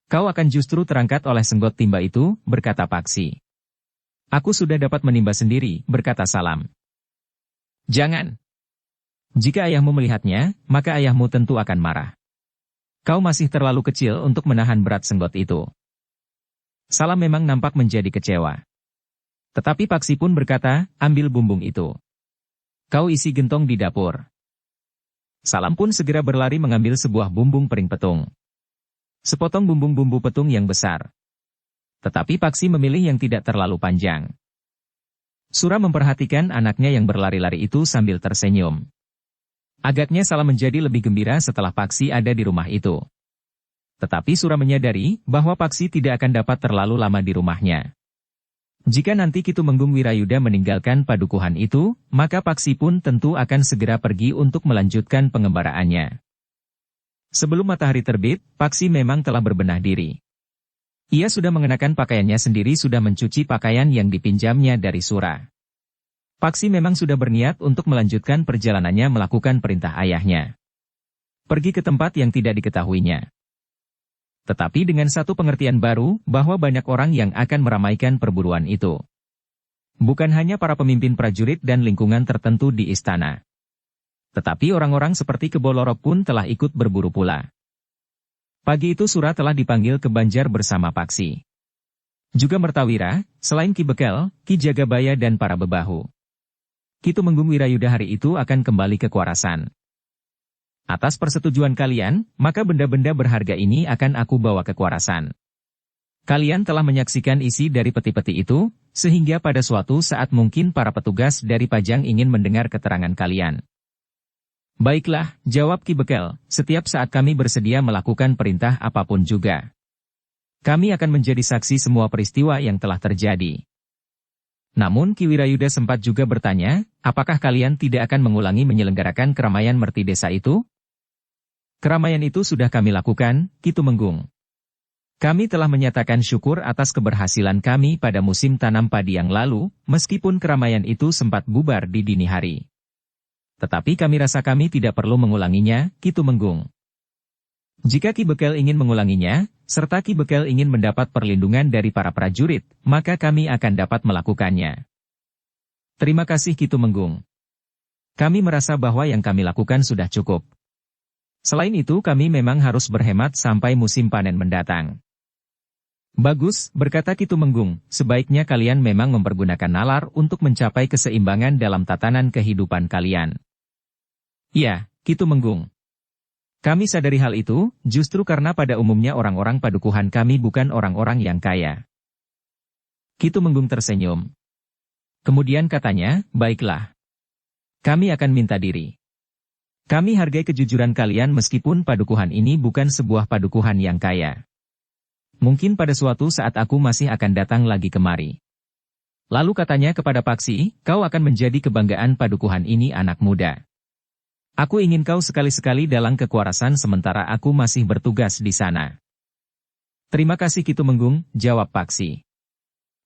Kau akan justru terangkat oleh senggot timba itu, berkata Paksi. Aku sudah dapat menimba sendiri, berkata Salam. Jangan. Jika ayahmu melihatnya, maka ayahmu tentu akan marah. Kau masih terlalu kecil untuk menahan berat senggot itu. Salam memang nampak menjadi kecewa. Tetapi Paksi pun berkata, ambil bumbung itu. Kau isi gentong di dapur. Salam pun segera berlari mengambil sebuah bumbung pering petung. Sepotong bumbung bumbu petung yang besar. Tetapi Paksi memilih yang tidak terlalu panjang. Sura memperhatikan anaknya yang berlari-lari itu sambil tersenyum. Agaknya salah menjadi lebih gembira setelah Paksi ada di rumah itu. Tetapi Sura menyadari bahwa Paksi tidak akan dapat terlalu lama di rumahnya. Jika nanti Ki Tumenggung Wirayuda meninggalkan padukuhan itu, maka Paksi pun tentu akan segera pergi untuk melanjutkan pengembaraannya. Sebelum matahari terbit, Paksi memang telah berbenah diri. Ia sudah mengenakan pakaiannya sendiri, sudah mencuci pakaian yang dipinjamnya dari Sura. Paksi memang sudah berniat untuk melanjutkan perjalanannya melakukan perintah ayahnya. Pergi ke tempat yang tidak diketahuinya. Tetapi dengan satu pengertian baru, bahwa banyak orang yang akan meramaikan perburuan itu. Bukan hanya para pemimpin prajurit dan lingkungan tertentu di istana. Tetapi orang-orang seperti Kebo Lorok pun telah ikut berburu pula. Pagi itu Sura telah dipanggil ke Banjar bersama Paksi. Juga Mertawira, selain Ki Bekel, Ki Jagabaya dan para bebahu. Ki Tumenggung Wirayuda hari itu akan kembali ke Kuarasan. Atas persetujuan kalian, maka benda-benda berharga ini akan aku bawa ke Kuarasan. Kalian telah menyaksikan isi dari peti-peti itu, sehingga pada suatu saat mungkin para petugas dari Pajang ingin mendengar keterangan kalian. Baiklah, jawab Ki Bekel, setiap saat kami bersedia melakukan perintah apapun juga. Kami akan menjadi saksi semua peristiwa yang telah terjadi. Namun Ki Wirayuda sempat juga bertanya, apakah kalian tidak akan mengulangi menyelenggarakan keramaian merti desa itu? Keramaian itu sudah kami lakukan, Ki Tumenggung. Kami telah menyatakan syukur atas keberhasilan kami pada musim tanam padi yang lalu, meskipun keramaian itu sempat bubar di dini hari. Tetapi kami rasa kami tidak perlu mengulanginya, Ki Tumenggung. Jika Ki Bekel ingin mengulanginya, serta Ki Bekel ingin mendapat perlindungan dari para prajurit, maka kami akan dapat melakukannya. Terima kasih Ki Tumenggung. Kami merasa bahwa yang kami lakukan sudah cukup. Selain itu kami memang harus berhemat sampai musim panen mendatang. Bagus, berkata Ki Tumenggung, sebaiknya kalian memang mempergunakan nalar untuk mencapai keseimbangan dalam tatanan kehidupan kalian. Ya, Ki Tumenggung. Kami sadari hal itu, justru karena pada umumnya orang-orang padukuhan kami bukan orang-orang yang kaya. Ki Tumenggung tersenyum. Kemudian katanya, baiklah. Kami akan minta diri. Kami hargai kejujuran kalian meskipun padukuhan ini bukan sebuah padukuhan yang kaya. Mungkin pada suatu saat aku masih akan datang lagi kemari. Lalu katanya kepada Paksi, kau akan menjadi kebanggaan padukuhan ini anak muda. Aku ingin kau sekali-sekali dalang ke Kuarasan sementara aku masih bertugas di sana. Terima kasih Ki Tumenggung, jawab Paksi.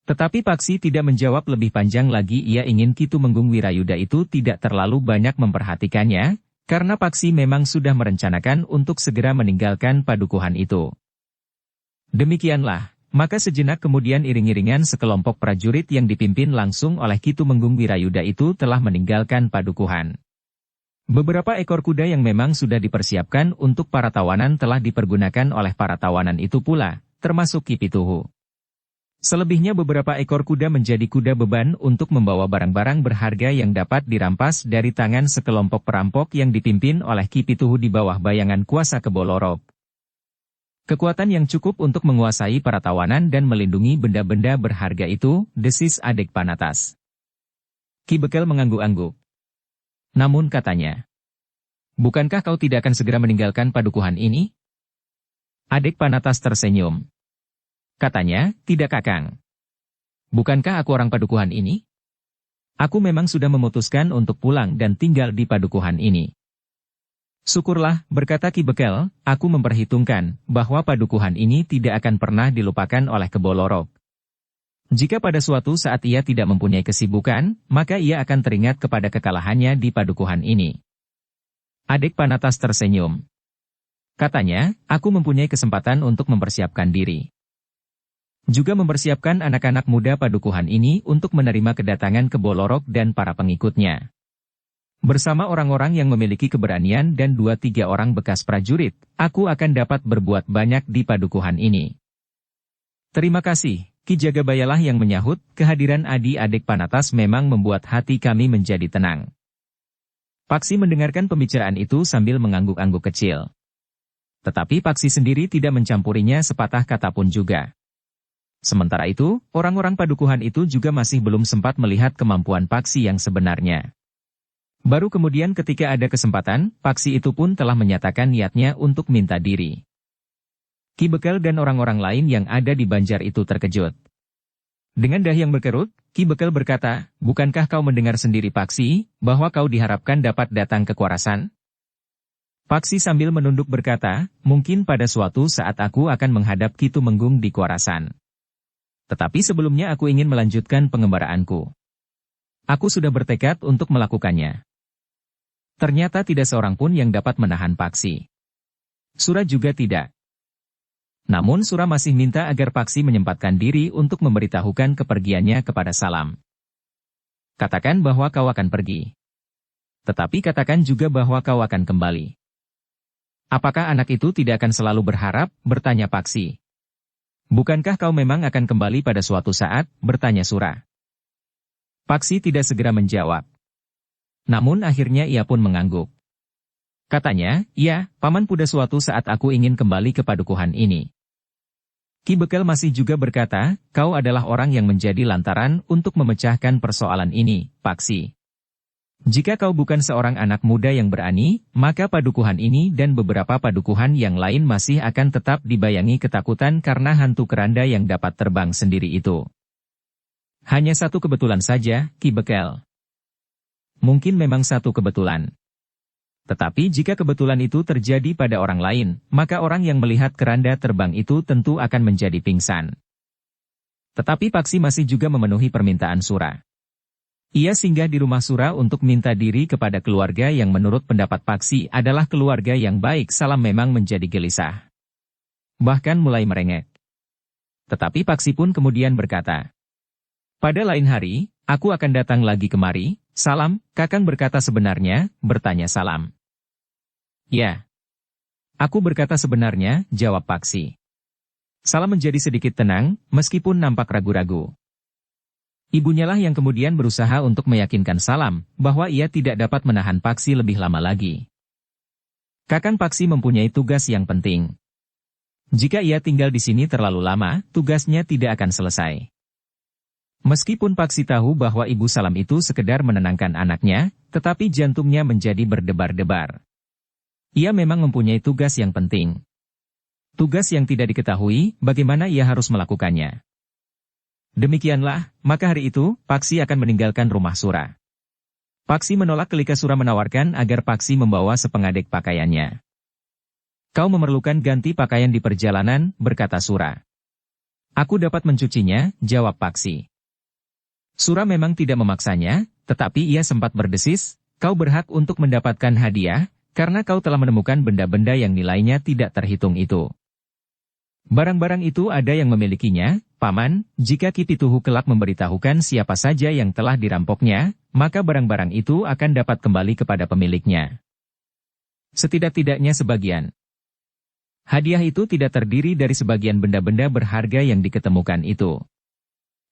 Tetapi Paksi tidak menjawab lebih panjang lagi, ia ingin Ki Tumenggung Wirayuda itu tidak terlalu banyak memperhatikannya, karena Paksi memang sudah merencanakan untuk segera meninggalkan padukuhan itu. Demikianlah, maka sejenak kemudian iring-iringan sekelompok prajurit yang dipimpin langsung oleh Ki Tumenggung Wirayuda itu telah meninggalkan padukuhan. Beberapa ekor kuda yang memang sudah dipersiapkan untuk para tawanan telah dipergunakan oleh para tawanan itu pula, termasuk Ki Pituhu. Selebihnya beberapa ekor kuda menjadi kuda beban untuk membawa barang-barang berharga yang dapat dirampas dari tangan sekelompok perampok yang dipimpin oleh Ki Pituhu di bawah bayangan kuasa Kebo Lorok. Kekuatan yang cukup untuk menguasai para tawanan dan melindungi benda-benda berharga itu, desis Adek Panatas. Ki Bekel mengangguk-angguk. Namun katanya, bukankah kau tidak akan segera meninggalkan padukuhan ini? Adek Panatas tersenyum. Katanya, tidak Kakang. Bukankah aku orang padukuhan ini? Aku memang sudah memutuskan untuk pulang dan tinggal di padukuhan ini. Syukurlah, berkata Ki Bekel, aku memperhitungkan bahwa padukuhan ini tidak akan pernah dilupakan oleh Kebo Lorok. Jika pada suatu saat ia tidak mempunyai kesibukan, maka ia akan teringat kepada kekalahannya di padukuhan ini. Adek Panatas tersenyum. Katanya, aku mempunyai kesempatan untuk mempersiapkan diri. Juga mempersiapkan anak-anak muda padukuhan ini untuk menerima kedatangan Kebo Lorok dan para pengikutnya. Bersama orang-orang yang memiliki keberanian dan 2-3 orang bekas prajurit, aku akan dapat berbuat banyak di padukuhan ini. Terima kasih, Ki Jagabayalah yang menyahut, kehadiran adik-adik Panatas memang membuat hati kami menjadi tenang. Paksi mendengarkan pembicaraan itu sambil mengangguk-angguk kecil. Tetapi Paksi sendiri tidak mencampurinya sepatah kata pun juga. Sementara itu, orang-orang padukuhan itu juga masih belum sempat melihat kemampuan Paksi yang sebenarnya. Baru kemudian ketika ada kesempatan, Paksi itu pun telah menyatakan niatnya untuk minta diri. Ki Bekel dan orang-orang lain yang ada di Banjar itu terkejut. Dengan dahi yang berkerut, Ki Bekel berkata, "Bukankah kau mendengar sendiri Paksi, bahwa kau diharapkan dapat datang ke Kuarasan?" Paksi sambil menunduk berkata, "Mungkin pada suatu saat aku akan menghadap Ki Tumenggung di Kuarasan. Tetapi sebelumnya aku ingin melanjutkan pengembaraanku. Aku sudah bertekad untuk melakukannya." Ternyata tidak seorang pun yang dapat menahan Paksi. Sura juga tidak. Namun Sura masih minta agar Paksi menyempatkan diri untuk memberitahukan kepergiannya kepada Salam. "Katakan bahwa kau akan pergi. Tetapi katakan juga bahwa kau akan kembali." "Apakah anak itu tidak akan selalu berharap?" bertanya Paksi. "Bukankah kau memang akan kembali pada suatu saat?" bertanya Sura. Paksi tidak segera menjawab. Namun akhirnya ia pun mengangguk. Katanya, "Ya, Paman, pada suatu saat aku ingin kembali ke padukuhan ini." Ki Bekel masih juga berkata, "Kau adalah orang yang menjadi lantaran untuk memecahkan persoalan ini, Paksi. Jika kau bukan seorang anak muda yang berani, maka padukuhan ini dan beberapa padukuhan yang lain masih akan tetap dibayangi ketakutan karena hantu keranda yang dapat terbang sendiri itu." Hanya satu kebetulan saja, Ki Bekel. Mungkin memang satu kebetulan. Tetapi jika kebetulan itu terjadi pada orang lain, maka orang yang melihat keranda terbang itu tentu akan menjadi pingsan. Tetapi Paksi masih juga memenuhi permintaan Sura. Ia singgah di rumah Sura untuk minta diri kepada keluarga yang menurut pendapat Paksi adalah keluarga yang baik. Salam memang menjadi gelisah. Bahkan mulai merengek. Tetapi Paksi pun kemudian berkata, "Pada lain hari, aku akan datang lagi kemari." "Salam, Kakang berkata sebenarnya?" bertanya Salam. "Ya. Aku berkata sebenarnya," jawab Paksi. Salam menjadi sedikit tenang, meskipun nampak ragu-ragu. Ibunya lah yang kemudian berusaha untuk meyakinkan Salam, bahwa ia tidak dapat menahan Paksi lebih lama lagi. "Kakang, Paksi mempunyai tugas yang penting. Jika ia tinggal di sini terlalu lama, tugasnya tidak akan selesai." Meskipun Paksi tahu bahwa Ibu Salam itu sekedar menenangkan anaknya, tetapi jantungnya menjadi berdebar-debar. Ia memang mempunyai tugas yang penting. Tugas yang tidak diketahui, bagaimana ia harus melakukannya. Demikianlah, maka hari itu, Paksi akan meninggalkan rumah Sura. Paksi menolak ketika Sura menawarkan agar Paksi membawa sepengadek pakaiannya. "Kau memerlukan ganti pakaian di perjalanan," berkata Sura. "Aku dapat mencucinya," jawab Paksi. Sura memang tidak memaksanya, tetapi ia sempat berdesis, "Kau berhak untuk mendapatkan hadiah, karena kau telah menemukan benda-benda yang nilainya tidak terhitung itu. Barang-barang itu ada yang memilikinya, Paman, jika Ki Pituhu kelak memberitahukan siapa saja yang telah dirampoknya, maka barang-barang itu akan dapat kembali kepada pemiliknya. Setidak-tidaknya sebagian. Hadiah itu tidak terdiri dari sebagian benda-benda berharga yang diketemukan itu.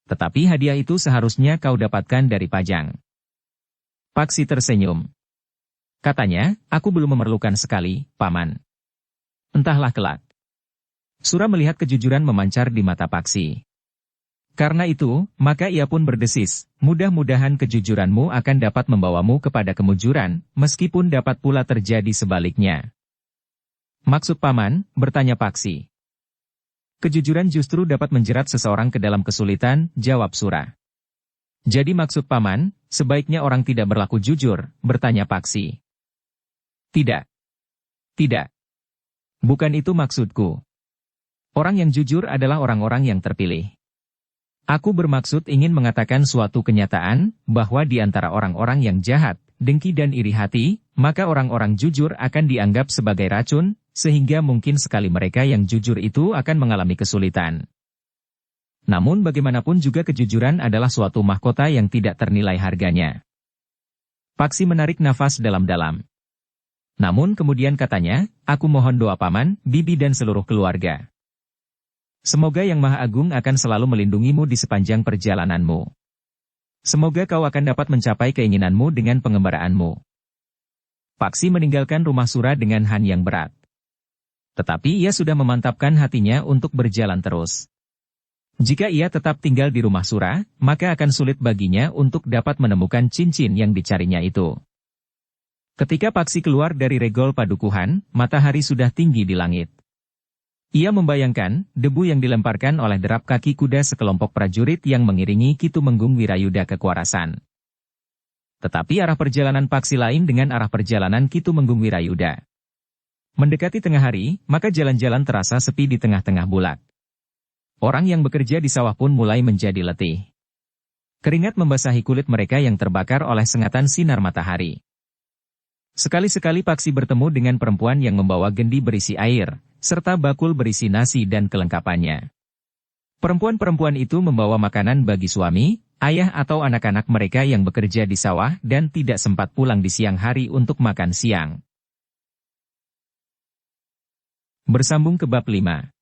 Tetapi hadiah itu seharusnya kau dapatkan dari Pajang." Paksi tersenyum. Katanya, "Aku belum memerlukan sekali, Paman. Entahlah kelak." Sura melihat kejujuran memancar di mata Paksi. Karena itu, maka ia pun berdesis, "Mudah-mudahan kejujuranmu akan dapat membawamu kepada kemujuran, meskipun dapat pula terjadi sebaliknya." "Maksud Paman?" bertanya Paksi. "Kejujuran justru dapat menjerat seseorang ke dalam kesulitan," jawab Sura. "Jadi maksud Paman, sebaiknya orang tidak berlaku jujur?" bertanya Paksi. "Tidak. Tidak. Bukan itu maksudku. Orang yang jujur adalah orang-orang yang terpilih. Aku bermaksud ingin mengatakan suatu kenyataan, bahwa di antara orang-orang yang jahat, dengki dan iri hati, maka orang-orang jujur akan dianggap sebagai racun, sehingga mungkin sekali mereka yang jujur itu akan mengalami kesulitan. Namun bagaimanapun juga kejujuran adalah suatu mahkota yang tidak ternilai harganya." Paksi menarik nafas dalam-dalam. Namun kemudian katanya, "Aku mohon doa Paman, Bibi dan seluruh keluarga. Semoga Yang Maha Agung akan selalu melindungimu di sepanjang perjalananmu. Semoga kau akan dapat mencapai keinginanmu dengan pengembaraanmu." Paksi meninggalkan rumah Sura dengan han yang berat. Tetapi ia sudah memantapkan hatinya untuk berjalan terus. Jika ia tetap tinggal di rumah Sura, maka akan sulit baginya untuk dapat menemukan cincin yang dicarinya itu. Ketika Paksi keluar dari regol padukuhan, matahari sudah tinggi di langit. Ia membayangkan debu yang dilemparkan oleh derap kaki kuda sekelompok prajurit yang mengiringi Ki Tumenggung Wirayuda ke Kuarasan. Tetapi arah perjalanan Paksi lain dengan arah perjalanan Ki Tumenggung Wirayuda. Mendekati tengah hari, maka jalan-jalan terasa sepi di tengah-tengah bulak. Orang yang bekerja di sawah pun mulai menjadi letih. Keringat membasahi kulit mereka yang terbakar oleh sengatan sinar matahari. Sekali-sekali Paksi bertemu dengan perempuan yang membawa gendi berisi air, serta bakul berisi nasi dan kelengkapannya. Perempuan-perempuan itu membawa makanan bagi suami, ayah atau anak-anak mereka yang bekerja di sawah dan tidak sempat pulang di siang hari untuk makan siang. Bersambung ke bab 5.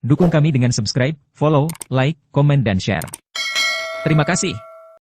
Dukung kami dengan subscribe, follow, like, komen dan share. Terima kasih.